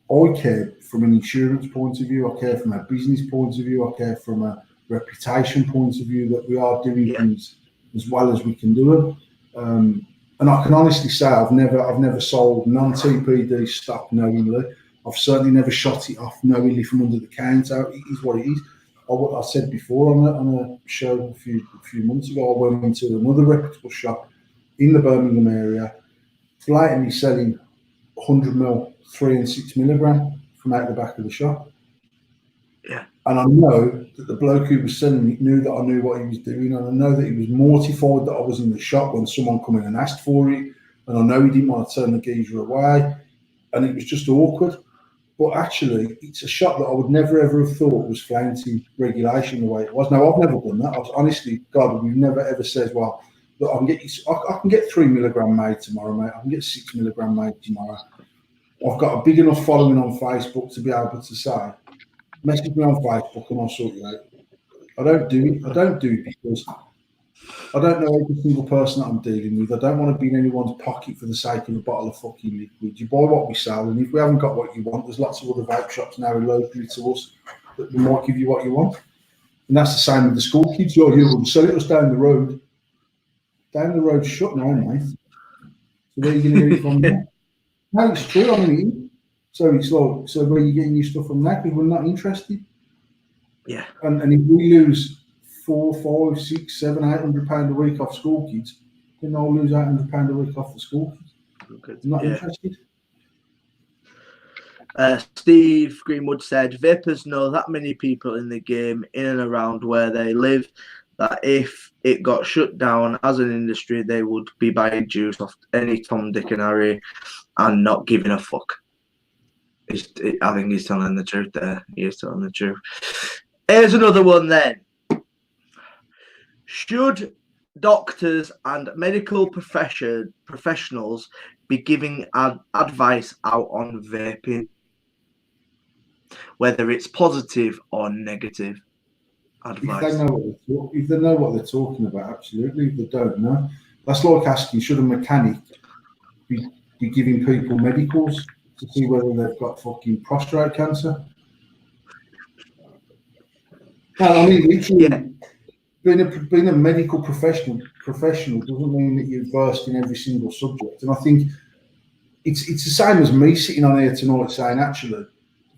I care from an insurance point of view. I care from a business point of view. I care from a reputation point of view that we are doing things as well as we can do them. And I can honestly say I've never sold non-TPD stock knowingly. I've certainly never shot it off knowingly from under the counter. It is what it is. I said before on a show a few months ago, I went into another reputable shop in the Birmingham area, blatantly selling 100ml 3 and 6 milligram from out the back of the shop.
Yeah.
And I know that the bloke who was selling it knew that I knew what he was doing, and I know that he was mortified that I was in the shop when someone come in and asked for it, and I know he didn't want to turn the geezer away, and it was just awkward. But actually, it's a shop that I would never ever have thought was flouting regulation the way it was. Now, I've never done that. Honestly, God, we've never ever said, well, look, I can get 3 milligram made tomorrow, mate. I can get 6 milligram made tomorrow. I've got a big enough following on Facebook to be able to say, message me on Facebook and I'll sort you out. I don't do it. I don't do it because I don't know every single person that I'm dealing with. I don't want to be in anyone's pocket for the sake of a bottle of fucking liquid. You buy what we sell, and if we haven't got what you want, there's lots of other vape shops now locally to us that might give you what you want. And that's the same with the school kids. You're here, we'll sell it us down the road. Down the road's shut now, mate. So where are you going to get it from there? No, it's true. I mean, so it's like, so where are you getting your stuff from there? Because we're not interested.
Yeah.
And if we lose £400, £500, £600, £700, £800 a week off school kids, then I'll lose £800 a week off the school kids. I'm not interested.
Steve Greenwood said, vapers know that many people in the game in and around where they live that if it got shut down as an industry, they would be buying juice off any Tom, Dick and Harry and not giving a fuck. I think he's telling the truth there. He is telling the truth. Here's another one then. Should doctors and medical professionals be giving advice out on vaping, whether it's positive or negative advice?
If they know what they're talking about, absolutely. If they don't know, that's like asking, should a mechanic be giving people medicals to see whether they've got fucking prostate cancer? No, I mean, literally, being a medical professional doesn't mean that you're versed in every single subject. And I think it's the same as me sitting on here tonight saying, actually,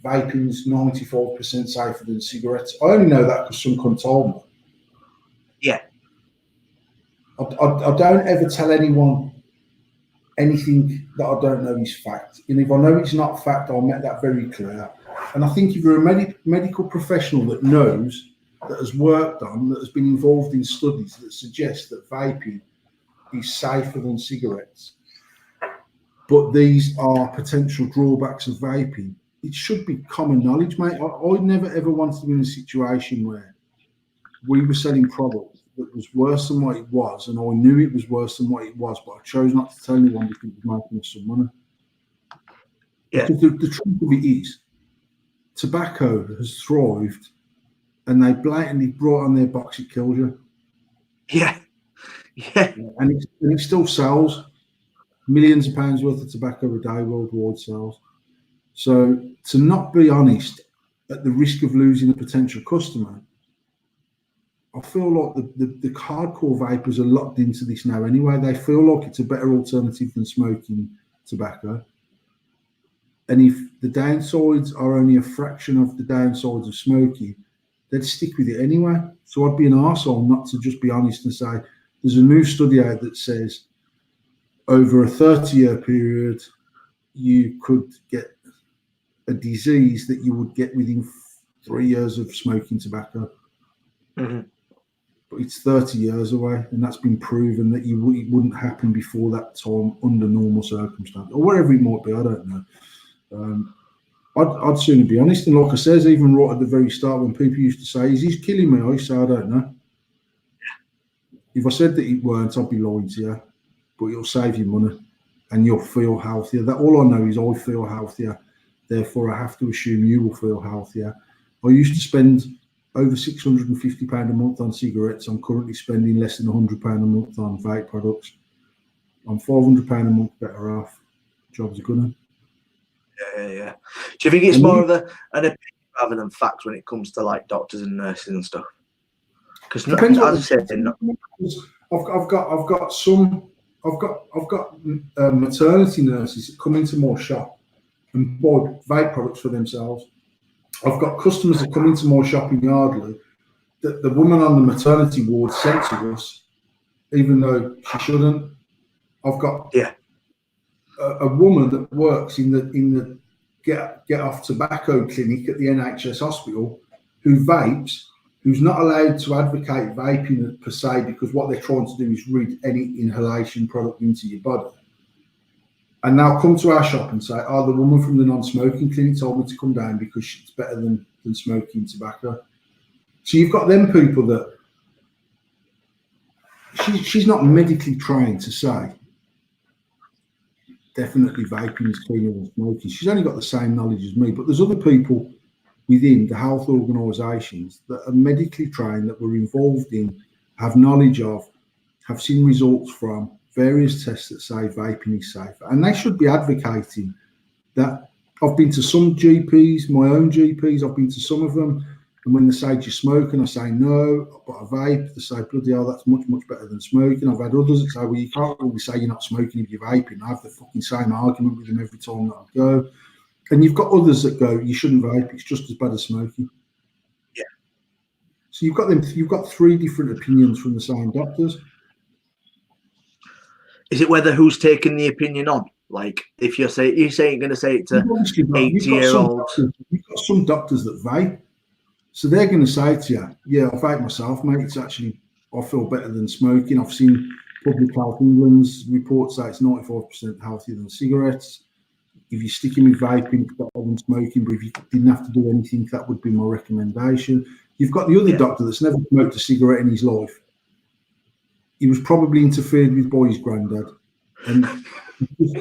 vaping's 95% safer than cigarettes. I only know that because some cunt told me.
Yeah.
I don't ever tell anyone anything that I don't know is fact. And if I know it's not fact, I'll make that very clear. And I think if you're a medical professional that knows, that has worked on, that has been involved in studies that suggest that vaping is safer than cigarettes, but these are potential drawbacks of vaping, it should be common knowledge, mate. I never ever wanted to be in a situation where we were selling product that was worse than what it was, and I knew it was worse than what it was, but I chose not to tell anyone because it was making us some money. Yeah. Because the truth of it is, tobacco has thrived, and they blatantly brought on their box, it kills you.
Yeah. Yeah.
And it still sells millions of pounds worth of tobacco a day, worldwide sales. So to not be honest, at the risk of losing a potential customer, I feel like the hardcore vapers are locked into this now anyway. They feel like it's a better alternative than smoking tobacco. And if the downsides are only a fraction of the downsides of smoking, they'd stick with it anyway. So I'd be an arsehole not to just be honest and say, there's a new study out that says over a 30-year period, you could get a disease that you would get within 3 years of smoking tobacco.
Mm-hmm.
But it's 30 years away, and that's been proven that it wouldn't happen before that time under normal circumstances, or whatever it might be, I don't know. I'd sooner be honest, and like I says, even right at the very start when people used to say, is he killing me? I say, I don't know. If I said that it weren't, I'd be lying to you, but it'll save you money, and you'll feel healthier. That all I know is I feel healthier, therefore I have to assume you will feel healthier. I used to spend over £650 a month on cigarettes. I'm currently spending less than £100 a month on vape products. I'm £400 a month better off. Job's a good one.
Yeah. Do you think it's more of an opinion rather than facts when it comes to like doctors and nurses and stuff? Because as I said,
I've got maternity nurses that come into my shop and buy vape products for themselves. I've got customers that come into my shop in Yardley that the woman on the maternity ward sent to us, even though she shouldn't. I've got a woman that works in the get off tobacco clinic at the NHS hospital who vapes, who's not allowed to advocate vaping per se, because what they're trying to do is rid any inhalation product into your body. And now come to our shop and say, oh, the woman from the non-smoking clinic told me to come down because it's better than smoking tobacco. So you've got them people that she's not medically trained to say definitely vaping is cleaner than smoking. She's only got the same knowledge as me, but there's other people within the health organisations that are medically trained, that were involved in, have knowledge of, have seen results from various tests that say vaping is safer. And they should be advocating that. I've been to some GPs, my own GPs, I've been to some of them, and when they say, do you smoke? And I say, no, but I vape. They say, bloody hell, that's much, much better than smoking. I've had others that say, well, you can't really say you're not smoking if you're vaping. I have the fucking same argument with them every time that I go. And you've got others that go, you shouldn't vape, it's just as bad as smoking.
Yeah.
So you've got three different opinions from the same doctors.
Is it whether who's taking the opinion on? Like, if you're going to say it to 80-year-olds.
You've got some doctors that vape. So they're going to say to you, yeah, I vape myself, mate. It's actually, I feel better than smoking. I've seen Public Health England's reports say it's 95% healthier than cigarettes. If you're sticking with vaping, it's better than smoking, but if you didn't have to do anything, that would be my recommendation. You've got the other doctor that's never smoked a cigarette in his life. He was probably interfered with by his granddad. And he's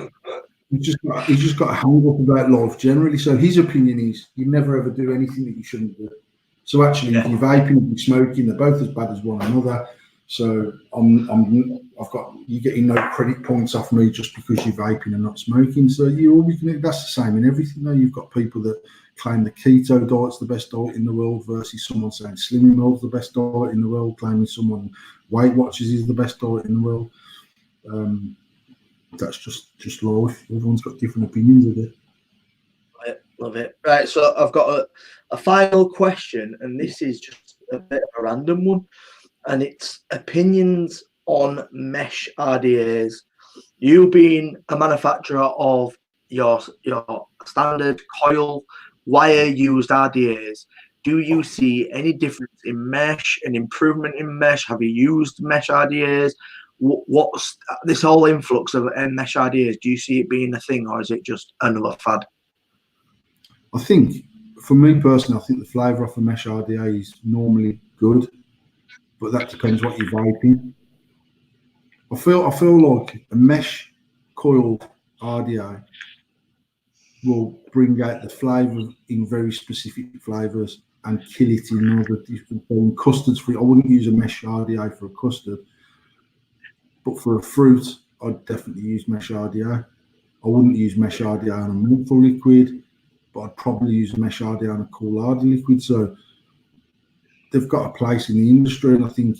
just got a hang up about life generally. So his opinion is you never ever do anything that you shouldn't do. So actually, if you're vaping and you're smoking, they're both as bad as one another. So I've got you getting no credit points off me just because you're vaping and not smoking. So that's the same in everything. Though you've got people that claim the keto diet's the best diet in the world versus someone saying Slimming World's the best diet in the world, claiming someone Weight Watchers is the best diet in the world. That's just life. Everyone's got different opinions of it.
Love it. Right, so I've got a final question, and this is just a bit of a random one, and it's opinions on mesh RDAs. You being a manufacturer of your standard coil wire used RDAs, do you see any difference in mesh, an improvement in mesh? Have you used mesh RDAs? What's this whole influx of mesh RDAs? Do you see it being a thing, or is it just another fad?
I think, for me personally, I think the flavour of a mesh RDA is normally good, but that depends what you're vaping. I feel like a mesh coiled RDA will bring out the flavour in very specific flavours and kill it in other different custards. I wouldn't use a mesh RDA for a custard, but for a fruit, I'd definitely use mesh RDA. I wouldn't use mesh RDA on a menthol liquid, but I'd probably use a mesh RDA on a cool hardy liquid. So they've got a place in the industry, and I think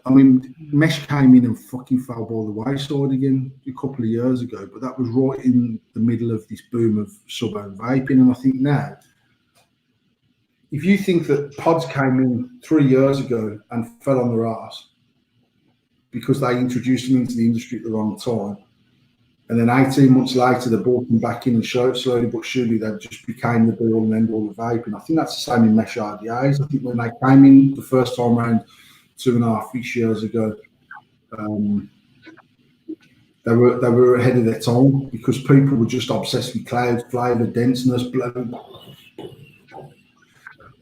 I mean, mesh came in and fucking fell by the wayside again a couple of years ago, but that was right in the middle of this boom of sub-ohm vaping. And I think now, if you think that pods came in 3 years ago and fell on their arse because they introduced them into the industry at the wrong time, and then 18 months later they brought them back in and slowly but surely they just became the be-all and end-all of vaping. I think that's the same in mesh RDAs. I think when they came in the first time around 2.5 years ago, they were ahead of their time because people were just obsessed with clouds, flavour, denseness, blowing.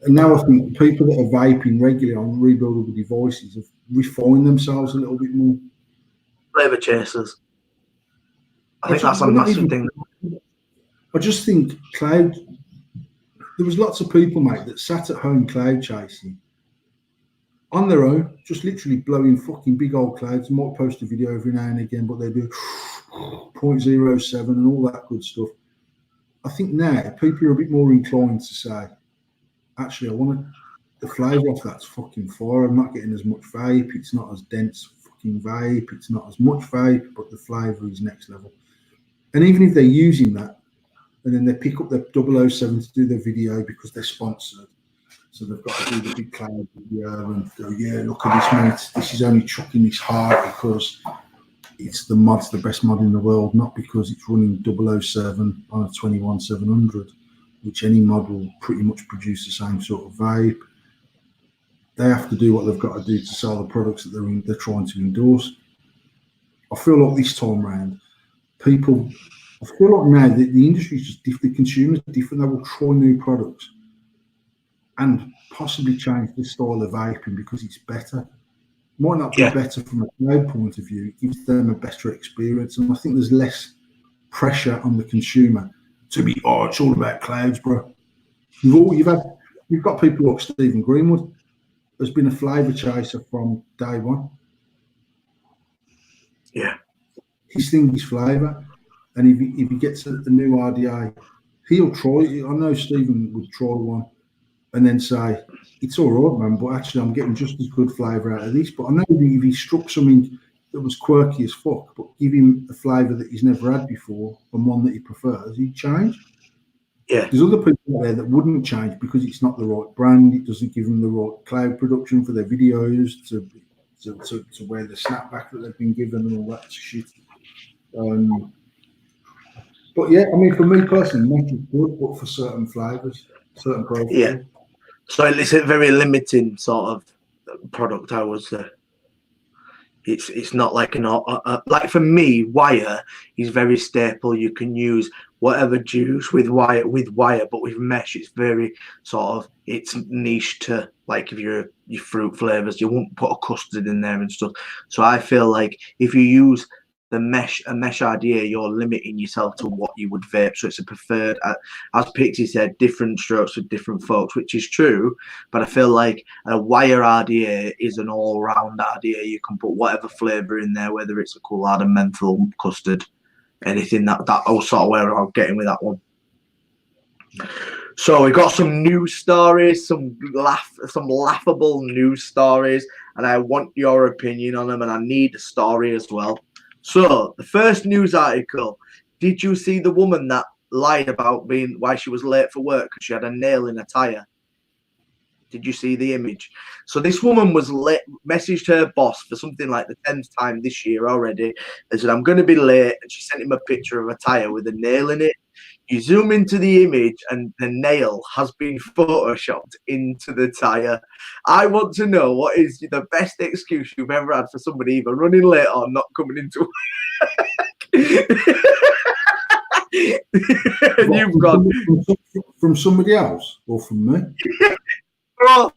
And now I think people that are vaping regularly on rebuildable devices have refined themselves a little bit more.
Flavour chasers. I think that's a massive thing.
I just think cloud. There was lots of people, mate, that sat at home cloud chasing on their own, just literally blowing fucking big old clouds. Might post a video every now and again, but they do 0.07 and all that good stuff. I think now people are a bit more inclined to say, actually, I want the flavour off that's fucking fire. I'm not getting as much vape. It's not as dense fucking vape. It's not as much vape, but the flavour is next level. And even if they're using that, and then they pick up their 007 to do their video because they're sponsored, so they've got to do the big cloud video and go, yeah, look at this, mate. This is only chucking this hard because it's the best mod in the world, not because it's running 007 on a 21700, which any mod will pretty much produce the same sort of vape. They have to do what they've got to do to sell the products that they're trying to endorse. I feel like this time round, I feel like now that the industry is just different, the consumers are different. They will try new products and possibly change the style of vaping because it's better. Might not be better from a cloud point of view. It gives them a better experience, and I think there's less pressure on the consumer to be, oh, it's all about clouds, bro. You've got people like Stephen Greenwood, has been a flavour chaser from day one.
Yeah,
his thing is flavour, and if he gets a new RDA, he'll try it. I know Stephen would try one and then say, it's all right, man, but actually I'm getting just as good flavour out of this. But I know if he struck something that was quirky as fuck, but give him a flavour that he's never had before and one that he prefers, he'd change.
Yeah.
There's other people out there that wouldn't change because it's not the right brand, it doesn't give them the right cloud production for their videos to wear the snapback that they've been given and all that shit. But yeah, I mean, for me personally, mesh is good, but for certain flavours, certain profiles.
Yeah. So it's a very limiting sort of product, I would say. It's not like like for me, wire is very staple. You can use whatever juice with wire, but with mesh, it's very sort of, it's niche to, like, if your fruit flavors, you won't put a custard in there and stuff. So I feel like if you use a mesh RDA, you're limiting yourself to what you would vape. So it's a preferred, as Pixie said, different strokes for different folks, which is true. But I feel like a wire RDA is an all-round RDA. You can put whatever flavor in there, whether it's a Coolard, menthol, custard, anything. That was sort of where I'm getting with that one. So we got some news stories, some laughable news stories, and I want your opinion on them, and I need a story as well. So the first news article, did you see the woman that lied about why she was late for work because she had a nail in a tire? Did you see the image? So this woman was late, messaged her boss for something like the 10th time this year already, and said, I'm going to be late, and she sent him a picture of a tire with a nail in it. You zoom into the image and the nail has been photoshopped into the tire. I want to know, what is the best excuse you've ever had for somebody either running late or not coming into work? You've gone
from somebody else or from me?
Both.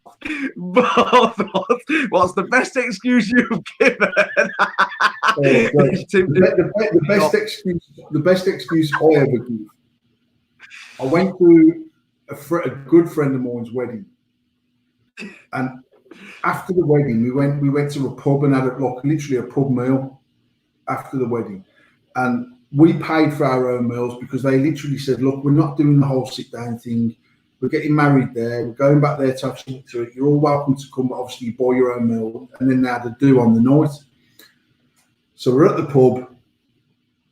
What's the best excuse you've given?
The best excuse I ever give. I went to a good friend of mine's wedding, and after the wedding, we went to a pub and had literally a pub meal after the wedding, and we paid for our own meals because they literally said, "Look, we're not doing the whole sit down thing. We're getting married there. We're going back there to have something to it. You're all welcome to come, but obviously you buy your own meal. And then they had a do on the night. So we're at the pub,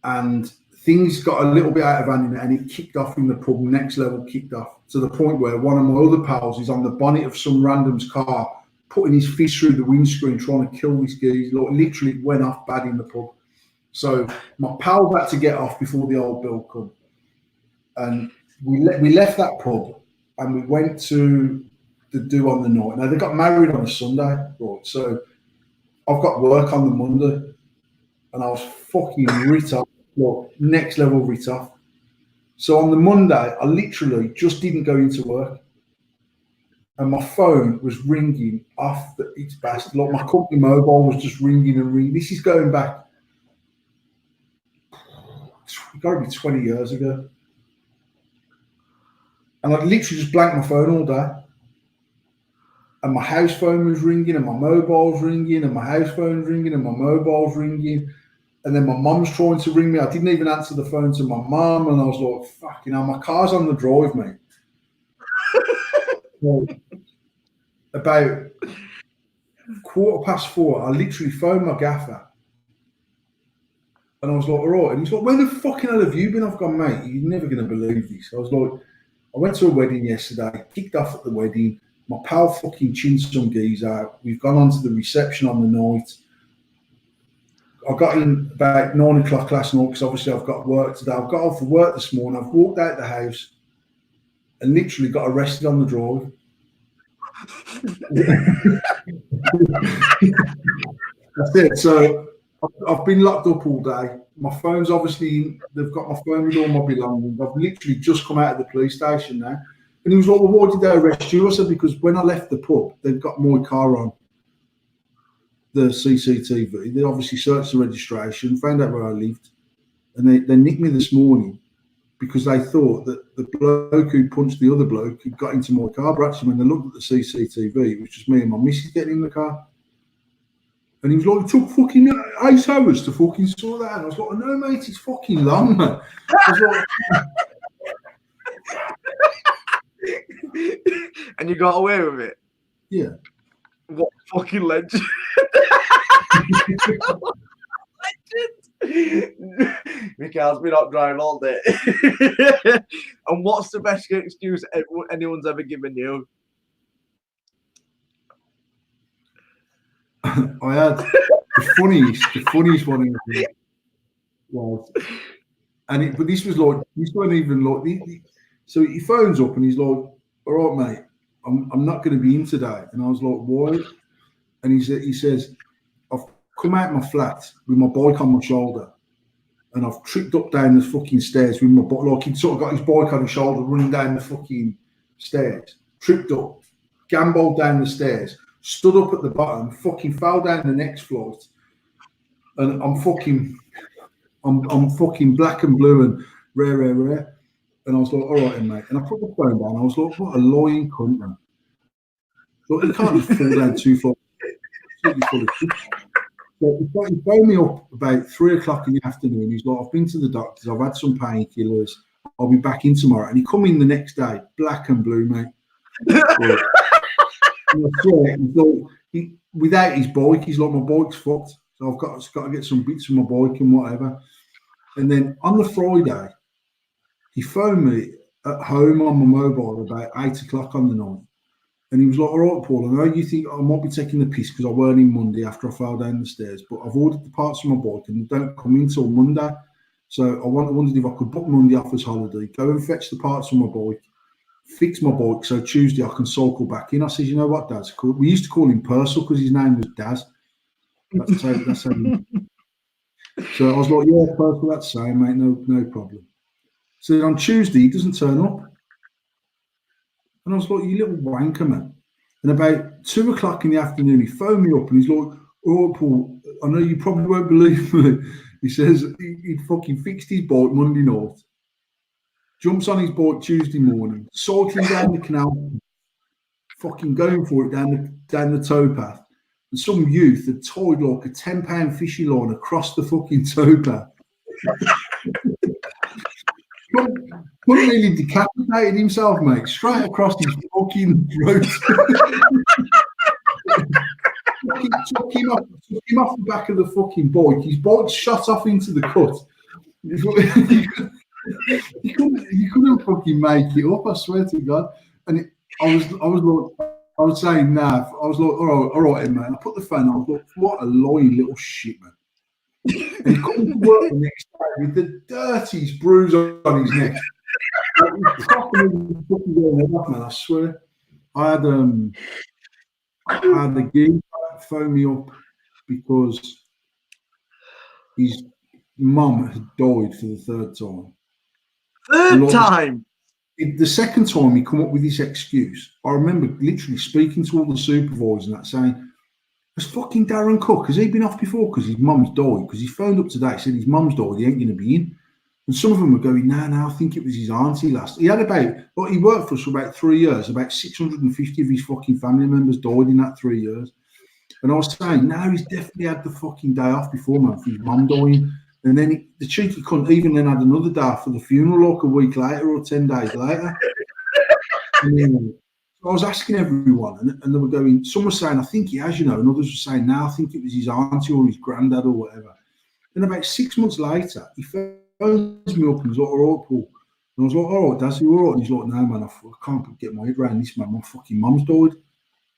and things got a little bit out of hand, and it kicked off in the pub. Next level kicked off to the point where one of my other pals is on the bonnet of some random's car, putting his fist through the windscreen, trying to kill this geese. Literally went off bad in the pub. So my pal had to get off before the old bill come. And we left that pub and we went to the do on the night. Now, they got married on a Sunday, right? So I've got work on the Monday and I was fucking writ off, next level writ off. So on the Monday, I literally just didn't go into work. And my phone was ringing off its best. Like, my company mobile was just ringing and ringing. This is going back, it's got to be 20 years ago. And I literally just blanked my phone all day. And my house phone was ringing, and my mobile's ringing, and my house phone's ringing, and my mobile's ringing. And then my mum's trying to ring me. I didn't even answer the phone to my mum, and I was like, fucking hell, my car's on the drive, mate. So, about 4:15, I literally phoned my gaffer. And I was like, all right. And he's like, where the fucking hell have you been? I've gone, mate, you're never going to believe this. I was like, I went to a wedding yesterday, kicked off at the wedding. My pal fucking chinned some geese out. We've gone on to the reception on the night. I got in about 9 o'clock last night because obviously I've got work today. I've got off for work this morning. I've walked out the house and literally got arrested on the drive. That's it. So I've been locked up all day. My phone's obviously, they've got my phone with all my belongings. I've literally just come out of the police station now. And he was like, well, why did they arrest you? I said, because when I left the pub, they've got my car on the CCTV. They obviously searched the registration, found out where I lived. And they nicked me this morning because they thought that the bloke who punched the other bloke had got into my car. But actually, when they looked at the CCTV, it was just me and my missus getting in the car. And he was like, it took fucking 8 hours to fucking sort that out. And I was like, no, mate, it's fucking long, man. I was like,
and you got away with it?
Yeah.
What fucking legend. Legend. Mikhail's been out driving all day. And what's the best excuse anyone's ever given you?
I had the funniest one was, but this was like, this wasn't even like, so he phones up and he's like, all right, mate, I'm not going to be in today. And I was like, why? And he says, I've come out of my flat with my bike on my shoulder and I've tripped up down the fucking stairs with my bike. Like, he'd sort of got his bike on his shoulder running down the fucking stairs, tripped up, gamboled down the stairs, stood up at the bottom, fucking fell down the next flight. And I'm fucking black and blue and rare. And I was like, all right, mate. And I put the phone down. I was like, what a lying cunt, man. Look, you can't just fall down 2 floors. So he phoned me up about 3 o'clock in the afternoon. He's like, I've been to the doctors. I've had some painkillers. I'll be back in tomorrow. And he come in the next day, black and blue, mate. And I swear, without his bike, he's like, my bike's fucked. So I've got to get some bits of my bike and whatever. And then on the Friday, he phoned me at home on my mobile about 8 o'clock on the night. And he was like, all right, Paul, I know you think I might be taking the piss because I weren't in Monday after I fell down the stairs, but I've ordered the parts for my bike and they don't come in till Monday. So I wondered if I could book Monday off as holiday, go and fetch the parts for my bike, fix my bike, so Tuesday I can cycle back in. I said, you know what, Daz? We used to call him Purcell because his name was Daz. That's how So I was like, yeah, Purcell, that's the same, mate, no problem. So on Tuesday, he doesn't turn up. And I was like, you little wanker, man. And about 2 o'clock in the afternoon, he phoned me up and he's like, oh, Paul, I know you probably won't believe me. He says he'd fucking fixed his bike Monday night, jumps on his bike Tuesday morning, cycling down the canal, fucking going for it down the towpath. And some youth had tied like a £10 fishing line across the fucking towpath. Couldn't really decapitated himself, mate. Straight across his fucking throat. took him off the back of the fucking bike. His bike shot off into the cut. You couldn't fucking make it up, I swear to God. And I was saying, nah. I was like, all right, man. I put the phone on. I was like, what a lying little shit, man. And he couldn't work the next day with the dirtiest bruise on his neck. Man, I swear. I had a game phone me up because his mum had died for the third time.
Third time?
The second time he come up with this excuse, I remember literally speaking to all the supervisors and that saying, has fucking Darren Cook, has he been off before because his mum's died? Because he phoned up today, said his mum's died, he ain't going to be in. And some of them were going, no, I think it was his auntie last. He worked for us for about 3 years. About 650 of his fucking family members died in that 3 years. And I was saying, no, he's definitely had the fucking day off before, man, for his mum dying. And then the cheeky cunt even then had another day for the funeral like a week later or 10 days later. And I was asking everyone, and they were going, some were saying, I think he has, and others were saying, no, I think it was his auntie or his granddad or whatever. And about 6 months later, he phones me up and he's like, all right, Paul. And I was like, all right, Daz, you all right? And he's like, no, man, I can't get my head around this, man. My fucking mum's died.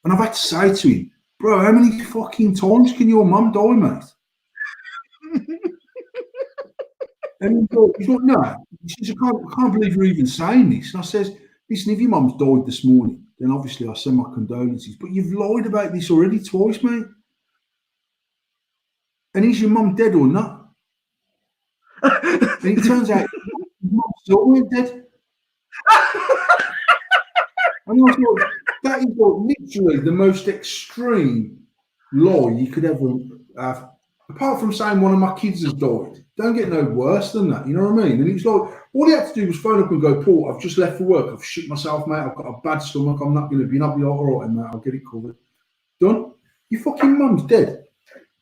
And I've had to say to him, bro, how many fucking times can your mum die, mate? And he's like, no. He says, I can't believe you're even saying this. And I says, listen, if your mum's died this morning, then obviously I send my condolences. But you've lied about this already twice, mate. And is your mum dead or not? And it turns out your mum still went dead. And I was like, that is like literally the most extreme lie you could ever have. Apart from saying one of my kids has died, don't get no worse than that. You know what I mean? And it's like, all he had to do was phone up and go, Paul, I've just left for work. I've shit myself, mate. I've got a bad stomach. I'm not going to be. I'll be all right, mate. I'll get it covered. Done. Your fucking mum's dead.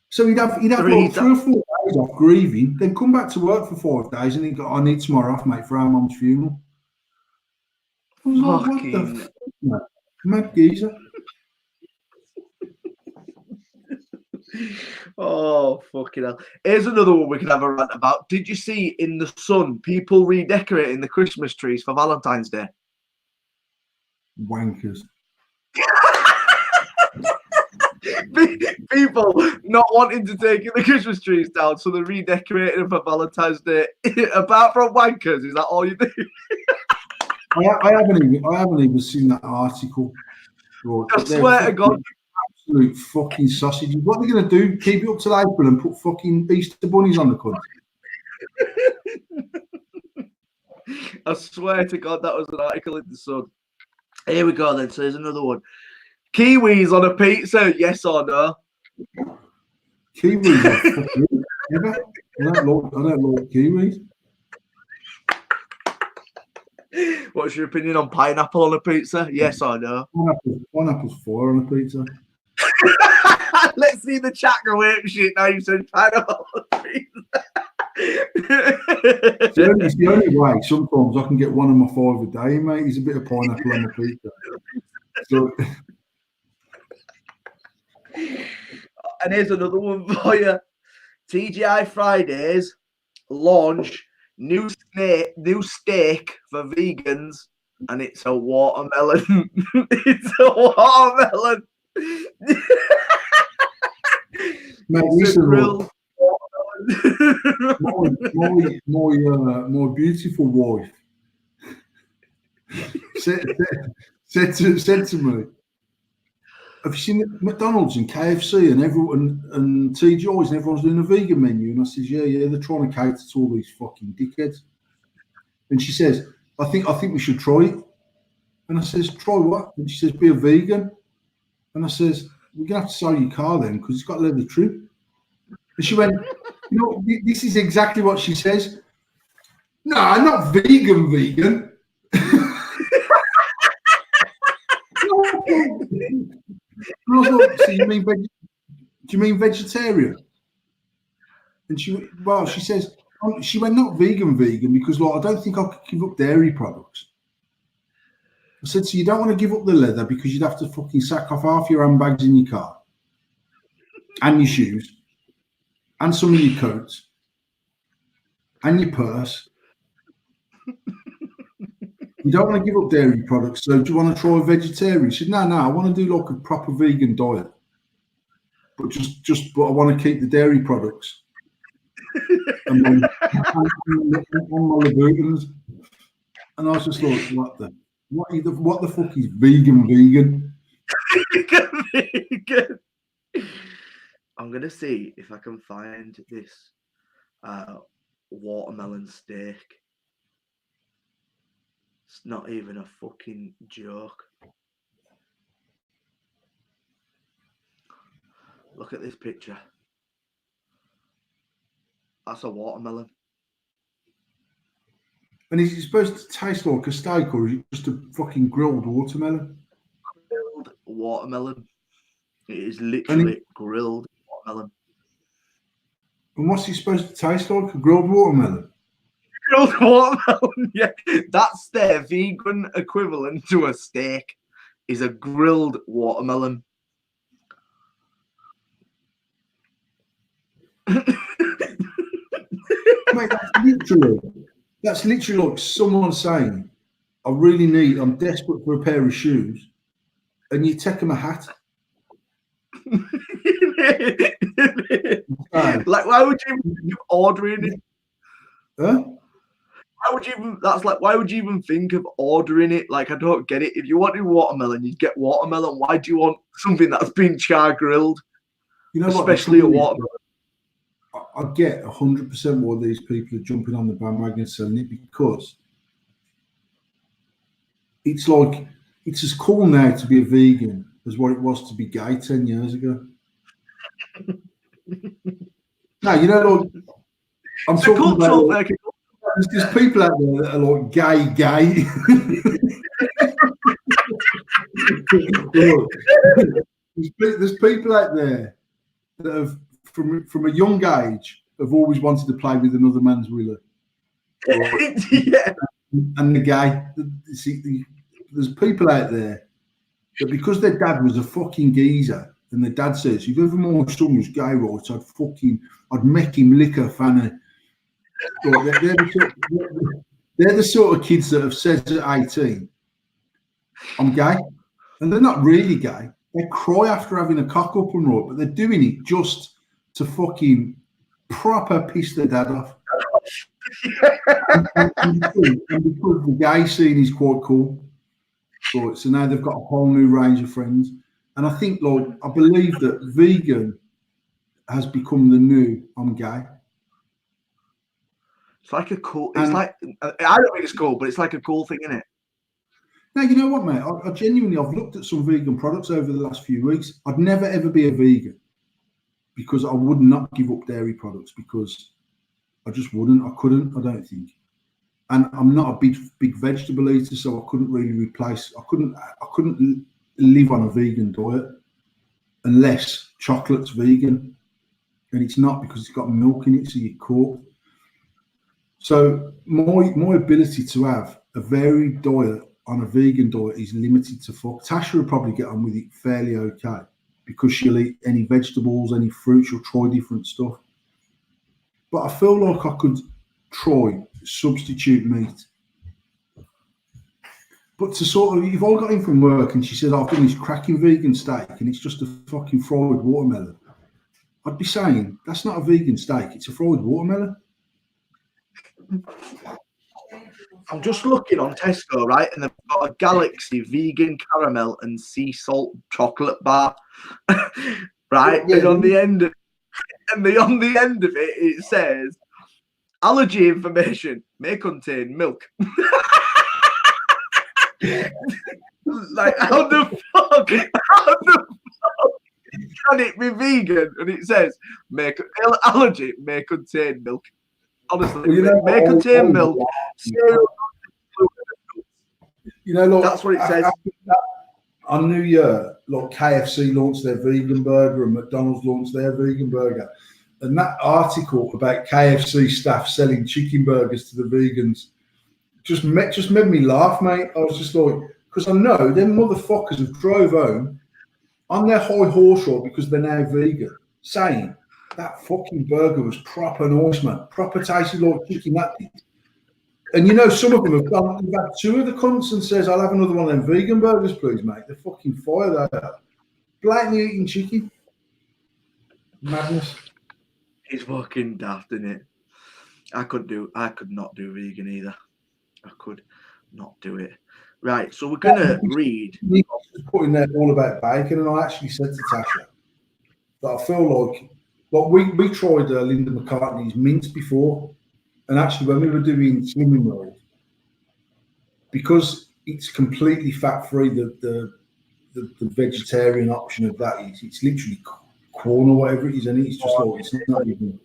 So he'd have like 3 or 4 days off grieving, then come back to work for 5 days, and he'd go, I need tomorrow off, mate, for our mum's funeral. I was like, what the fuck, mate? Mad geezer.
Oh, fucking hell. Here's another one we can have a rant about. Did you see in the Sun people redecorating the Christmas trees for Valentine's Day?
Wankers.
People not wanting to take the Christmas trees down, so they're redecorating them for Valentine's Day. Apart from wankers, is that all you do?
I haven't even seen that article. Right.
I swear to God.
Absolute fucking sausages. What are they going to do? Keep it up till April and put fucking Easter bunnies on the cunt?
I swear to God, that was an article in the Sun. Here we go then. So there's another one. Kiwis on a pizza, yes or no?
Kiwis are fucking I don't like kiwis.
What's your opinion on pineapple on a pizza? Yes or no?
Pineapple's fire on a pizza.
Let's see the chat go ape shit now. You said pineapple on a pizza.
It's the only way. Sometimes I can get one of my 5 a day, mate. Is a bit of pineapple on the pizza. So.
And here's another one for you. TGI Fridays launch new steak for vegans, and it's a watermelon. It's a watermelon.
Mate,
it's a grilled
watermelon. My beautiful wife said to me, have you seen McDonald's and KFC and everyone and TGI's and everyone's doing a vegan menu? And I says, yeah, they're trying to cater to all these fucking dickheads. And she says, I think we should try it. And I says, try what? And she says, be a vegan. And I says, we're gonna have to sell your car then because it's got leather trim. And she went, this is exactly what she says. No, I'm not vegan. And I was like, so do you mean vegetarian? And she says, she went not vegan because like I don't think I could give up dairy products. I said, so you don't want to give up the leather because you'd have to fucking sack off half your handbags in your car and your shoes and some of your coats and your purse. You don't want to give up dairy products, so do you want to try a vegetarian? She said, no, I want to do like a proper vegan diet, but but I want to keep the dairy products and my Louboutins. And I was just like, what the fuck is vegan?
Vegan. I'm gonna see if I can find this watermelon steak. It's not even a fucking joke. Look at this picture. That's a watermelon.
And is it supposed to taste like a steak, or is it just a fucking grilled watermelon?
Grilled watermelon. It is literally grilled watermelon.
And what's it supposed to taste like? A grilled watermelon?
Grilled watermelon, yeah. That's their vegan equivalent to a steak, is a grilled watermelon.
Mate, that's literally like someone saying, I'm desperate for a pair of shoes, and you take them a hat.
Like, why would you even think of ordering it?
Huh?
Why would you even think of ordering it? Like, I don't get it. If you wanted watermelon, you'd get watermelon. Why do you want something that's been char grilled?
You know,
especially a watermelon.
I get 100% why these people are jumping on the bandwagon and selling it, because it's like, it's as cool now to be a vegan as what it was to be gay 10 years ago. No, you know, like, I'm
it's
talking about
like,
there's people out there that are like gay. There's people out there that have, from a young age, have always wanted to play with another man's wheeler.
Yeah.
And the guy, there's people out there that, because their dad was a fucking geezer, and the dad says, if ever my son was gay, right, I'd make him lick a fanny. Right, they're the sort of kids that have said at 18, I'm gay. And they're not really gay. They cry after having a cock up and right, but they're doing it just to fucking proper piss their dad off. and because the gay scene is quite cool. Right, so now they've got a whole new range of friends. And I think, like, I believe that vegan has become the new I'm gay.
It's like a cool, it's like, I don't think it's cool, but it's like a cool thing, isn't it?
Now, you know what, mate? I genuinely, I've looked at some vegan products over the last few weeks. I'd never, ever be a vegan because I would not give up dairy products, because I just wouldn't. I couldn't, I don't think. And I'm not a big vegetable eater, so I couldn't really replace, I couldn't live on a vegan diet unless chocolate's vegan. And it's not, because it's got milk in it, so you're caught. So my ability to have a varied diet on a vegan diet is limited to fuck. Tasha will probably get on with it fairly okay, because she'll eat any vegetables, any fruit, she'll try different stuff. But I feel like I could try substitute meat. But to sort of, if I got in from work and she said, I've done this cracking vegan steak and it's just a fucking fried watermelon, I'd be saying, that's not a vegan steak, it's a fried watermelon.
I'm just looking on Tesco, right, and they've got a Galaxy vegan caramel and sea salt chocolate bar, right? Yeah. And on the end of it, it says, allergy information may contain milk. Like, how the fuck can it be vegan? And it says, allergy may contain milk. Honestly, well, may contain milk.
You know, like,
that's what it says.
On New Year, like KFC launched their vegan burger and McDonald's launched their vegan burger. And that article about KFC staff selling chicken burgers to the vegans just made me laugh, mate. I was just like, because I know them motherfuckers have drove home on their high horse ride because they're now vegan, saying that fucking burger was proper nice, man. Proper tasty like chicken, that did. And you know, some of them have gone, they've had two of the cunts and says, I'll have another one of them vegan burgers, please, mate. They're fucking fire there. Blatantly eating chicken. Madness.
He's fucking daft, isn't it? I could not do vegan either. I could not do it. Right, so we're gonna read.
He was putting there all about bacon, and I actually said to Tasha that I feel like we tried Linda McCartney's mince before, and actually when we were doing Slimming World, because it's completely fat free, the vegetarian option of that is it's literally corn or whatever it is, and it's just like it's not even.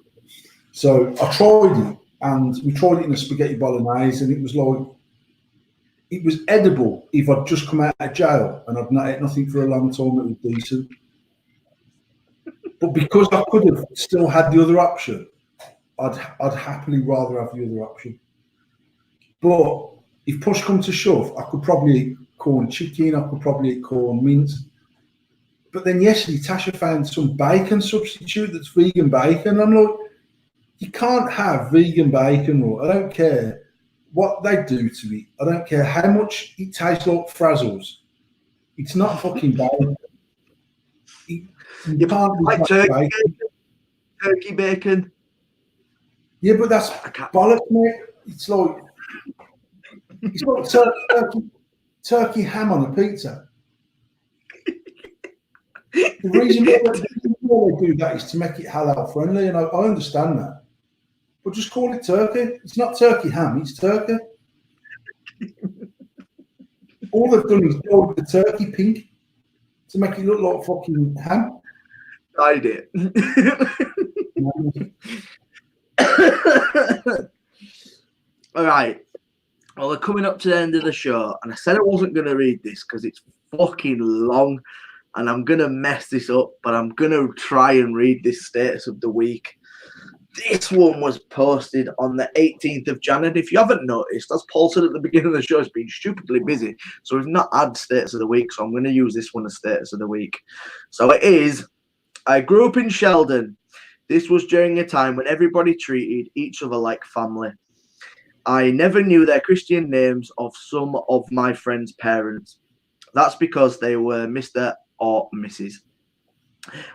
So I tried it, and we tried it in a spaghetti bolognese, and it was like it was edible if I'd just come out of jail and I'd not ate nothing for a long time. It was decent, but because I could have still had the other option, I'd happily rather have the other option. But if push comes to shove, I could probably eat corn chicken, I could probably eat corn mince. But then yesterday, Tasha found some bacon substitute that's vegan bacon. I'm like, you can't have vegan bacon, or I don't care what they do to it. I don't care how much it tastes like Frazzles. It's not fucking bacon. You can't
like turkey bacon.
Yeah, but that's bollocks, mate. It's like turkey ham on a pizza. The reason why they do that is to make it halal friendly, and I understand that. But just call it turkey. It's not turkey ham, it's turkey. All they've done is dyed the turkey pink to make it look like fucking ham.
Dyed it. All right. Well, we're coming up to the end of the show, and I said I wasn't going to read this because it's fucking long, and I'm going to mess this up, but I'm going to try and read this status of the week. This one was posted on the 18th of January. And if you haven't noticed, as Paul said at the beginning of the show, it's been stupidly busy. So we've not had status of the week. So I'm going to use this one as status of the week. So it is, I grew up in Sheldon. This was during a time when everybody treated each other like family. I never knew their Christian names of some of my friends' parents. That's because they were Mr. or Mrs.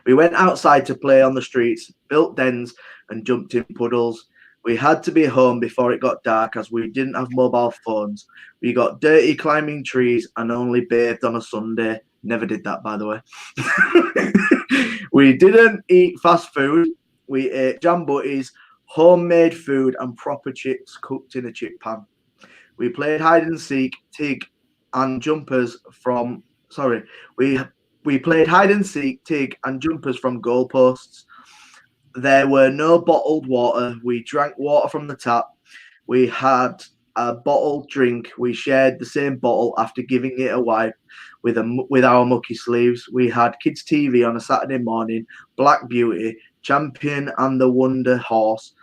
We went outside to play on the streets, built dens, and jumped in puddles. We had to be home before it got dark as we didn't have mobile phones. We got dirty climbing trees and only bathed on a Sunday. Never did that, by the way. We didn't eat fast food. We ate jam butties, homemade food, and proper chips cooked in a chip pan. We played hide and seek, tig, and jumpers from... Sorry, we played hide and seek, tig, and jumpers from goalposts. There were no bottled water. We drank water from the tap. We had a bottled drink. We shared the same bottle after giving it a wipe with our mucky sleeves. We had kids' TV on a Saturday morning, Black Beauty, Champion and the Wonder Horse,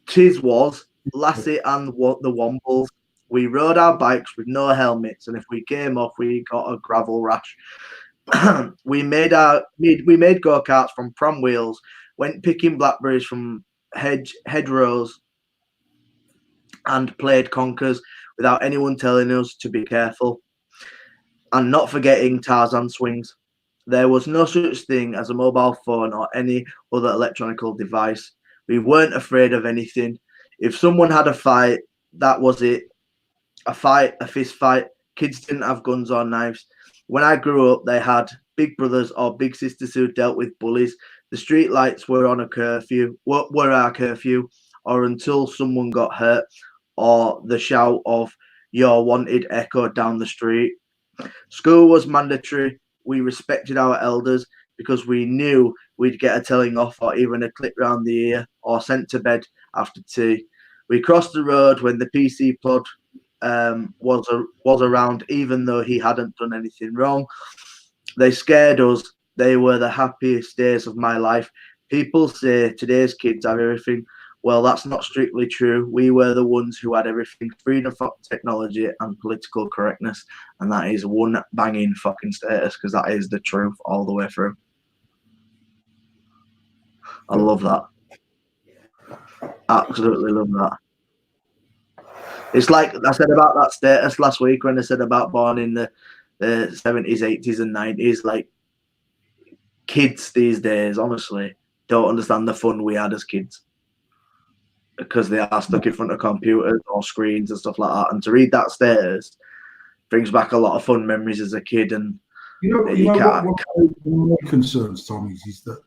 Tiz was, Lassie and the Wombles. We rode our bikes with no helmets, and if we came off, we got a gravel rash. we made go-karts from pram wheels, went picking blackberries from hedgerows, and played conkers without anyone telling us to be careful. And not forgetting Tarzan swings. There was no such thing as a mobile phone or any other electronic device. We weren't afraid of anything. If someone had a fight, that was it. A fight, a fist fight. Kids didn't have guns or knives. When I grew up, they had big brothers or big sisters who dealt with bullies. The street lights were on a curfew, were our curfew, or until someone got hurt, or the shout of "You're wanted" echoed down the street. School was mandatory. We respected our elders because we knew we'd get a telling off or even a clip round the ear or sent to bed after tea. We crossed the road when the PC pod was around, even though he hadn't done anything wrong. They scared us. They were the happiest days of my life. People say today's kids have everything. Well, that's not strictly true. We were the ones who had everything: freedom of technology and political correctness, and that is one banging fucking status, because that is the truth all the way through. I love that. Absolutely love that. It's like I said about that status last week when I said about born in the 70s, 80s, and 90s. Like, kids these days, honestly, don't understand the fun we had as kids, because they are stuck in front of computers or screens and stuff like that. And to read that status brings back a lot of fun memories as a kid. And
what my concerns, Tom, is that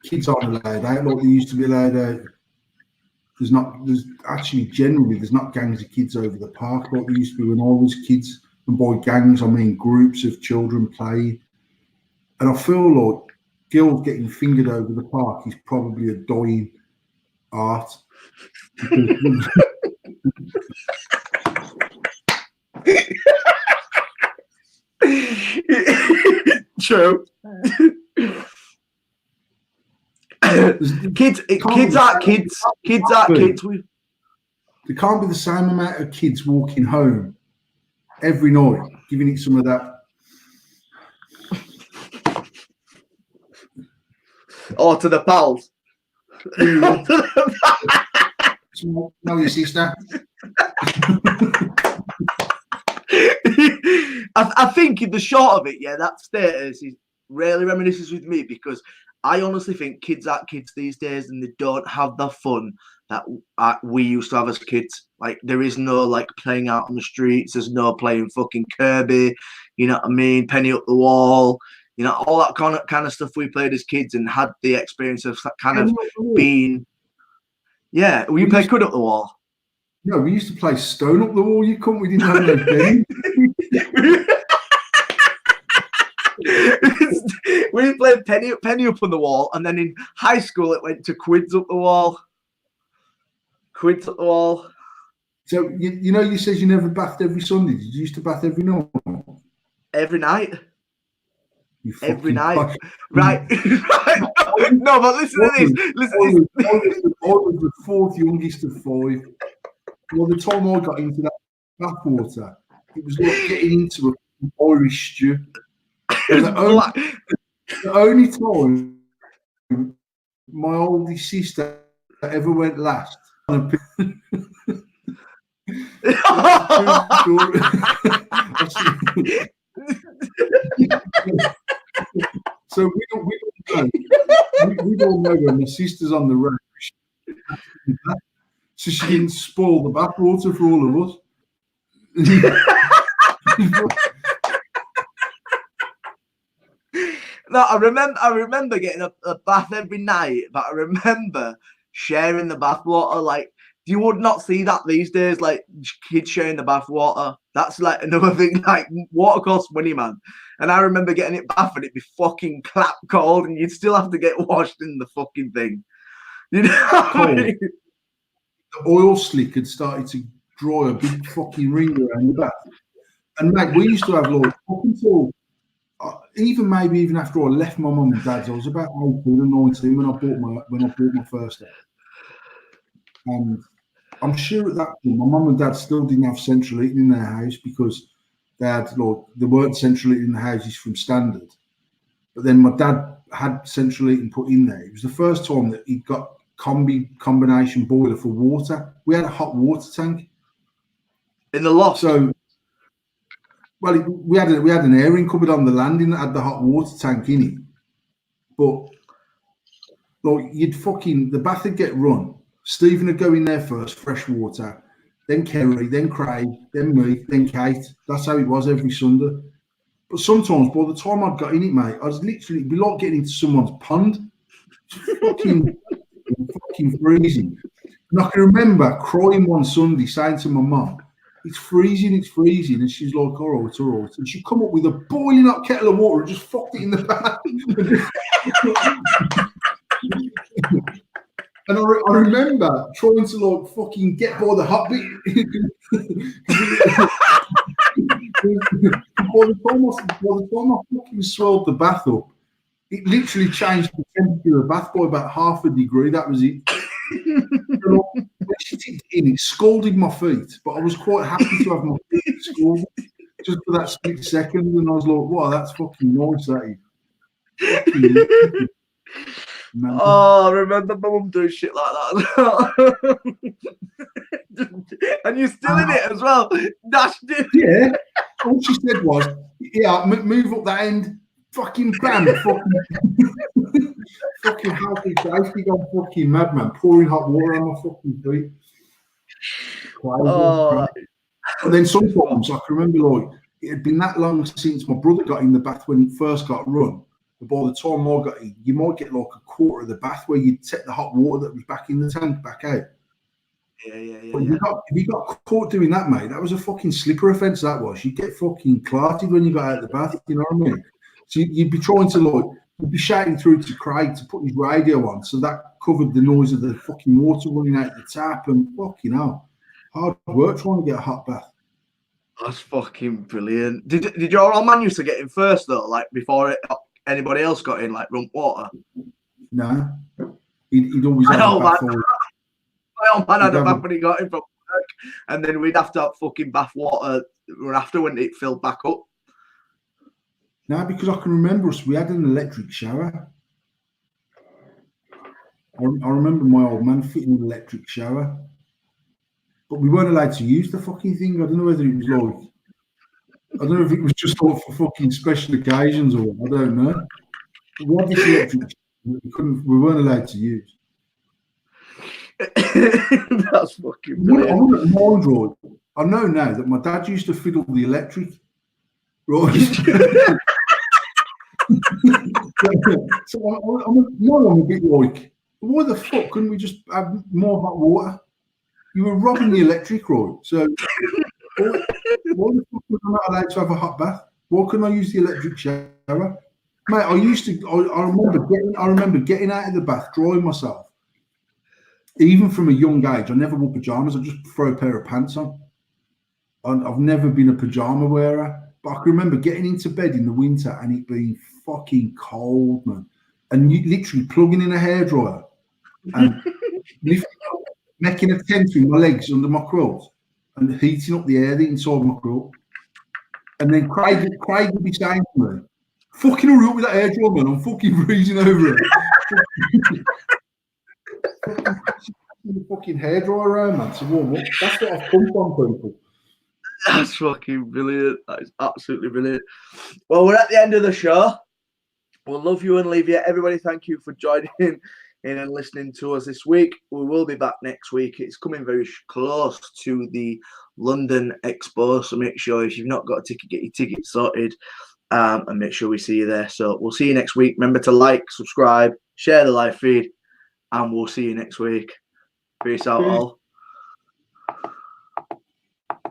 kids aren't allowed out like they used to be allowed out. There's actually generally there's not gangs of kids over the park like there used to be when I was kids. And by gangs, I mean groups of children playing. And I feel like girls getting fingered over the park is probably a dying art.
True. Kids are kids. Kids are kids.
There can't be the same amount of kids walking home every night, giving it some of that.
Or to the pals.
No, your sister.
I think in the short of it, yeah, that status is really reminiscent with me, because I honestly think kids are kids these days, and they don't have the fun that we used to have as kids. Like, there is no like playing out on the streets. There's no playing fucking Kirby. You know what I mean? Penny up the wall. You know, all that kind of stuff we played as kids and had the experience of kind of being. Yeah, we played Cut Up the Wall.
No, we used to play Stone Up the Wall. We didn't have no game.
We played Penny Up on the Wall, and then in high school it went to Quids Up the Wall. Quids Up the Wall.
So you says you never bathed every Sunday. Did you used to bath every night?
Every night. Every night.
Fuck.
Right. No, but listen to this. Listen.
I was the fourth youngest of five. By the time I got into that bathwater, it was like getting into an Irish stew. The only time my oldest sister ever went last. So we don't know when my sister's on the road. So she didn't spoil the bathwater for all of us.
No, I remember getting a bath every night, but I remember sharing the bathwater. Like, you would not see that these days, like kids sharing the bathwater. That's like another thing. Like, water costs money, man. And I remember getting it bath and it'd be fucking clap cold, and you'd still have to get washed in the fucking thing. You know,
the oil slick had started to draw a big fucking ring around the bath. And mate, we used to have like up until even after I left my mum and dad's, I was about 18 or 19 when I bought my first house. And I'm sure at that point my mum and dad still didn't have central heating in their house, because they weren't central heating in the houses from standard. But then my dad had central heating put in there. It was the first time that he got combination boiler for water. We had a hot water tank
in the loft.
So, well, we had an airing cupboard on the landing that had the hot water tank in it. But like, the bath would get run. Stephen would go in there first, fresh water, then Kerry, then Craig, then me, then Kate. That's how it was every Sunday. But sometimes, by the time I'd got in it, mate, it'd be like getting into someone's pond. Fucking freezing. And I can remember crying one Sunday, saying to my mum, it's freezing. And she's like, all right. And she'd come up with a boiling hot kettle of water and just fucked it in the bath. And I remember trying to like fucking get by the hot bit. by the time I fucking swelled the bath up, It literally changed the temperature of the bath by about half a degree. That was it. When she tipped in, it scalded my feet, but I was quite happy to have my feet scalded just for that split second. And I was like, wow, that's fucking nice, that is. Fucking man.
Oh, I remember my mum doing shit like that. And you're still in it as well. Dashed it.
Yeah. All she said was, yeah, move up that end. Fucking bam. Fucking healthy safety gone fucking madman. Pouring hot water on my fucking feet.
Oh,
And then sometimes I can remember, like, it had been that long since my brother got in the bath when he first got run. But by the time I got in, you might get like a quarter of the bath where you'd take the hot water that was back in the tank back out.
Yeah.
But if you got caught doing that, mate, that was a fucking slipper offence, that was. You'd get fucking clarted when you got out of the bath, you know what I mean? So you'd be trying to, like, you'd be shouting through to Craig to put his radio on, so that covered the noise of the fucking water running out the tap, and fucking hell. Hard work trying to get a hot bath.
that's fucking brilliant. Did your old man used to get in first though, like before anybody else got in, like rump water?
No. He'd always
I
have
know,
a bath.
man. My old man had a
have
bath when he got in from work, and then we'd have to have fucking bath water after when it filled back up.
No, because I can remember we had an electric shower. I remember my old man fitting an electric shower. But we weren't allowed to use the fucking thing. I don't know whether it was like, I don't know if it was just like for fucking special occasions or what, I don't know. But we had this electric we weren't allowed to use.
That's fucking brilliant.
I wouldn't mind, right? I know now that my dad used to fiddle the electric. Right. So I'm a bit like, why the fuck couldn't we just have more hot water? You were robbing the electric, right? So why the fuck was I not allowed to have a hot bath? Why couldn't I use the electric shower? Mate, I remember getting out of the bath, drying myself. Even from a young age, I never wore pajamas. I just throw a pair of pants on. I've never been a pajama wearer. But I can remember getting into bed in the winter and it being fucking cold, man. And you literally plugging in a hairdryer and making a tent with my legs under my quilt and heating up the air inside my quilt. And then Craig would be saying to me, fucking hurry up with that hairdryer, man. I'm fucking freezing over it. The fucking hairdryer around, man, to warm up. That's what I've come from, people.
That's fucking brilliant. That is absolutely brilliant. Well, we're at the end of the show. We'll love you and leave you. Everybody, thank you for joining in and listening to us this week. We will be back next week. It's coming very close to the London Expo, so make sure if you've not got a ticket, get your ticket sorted, and make sure we see you there. So we'll see you next week. Remember to like, subscribe, share the live feed, and we'll see you next week. Peace out, all.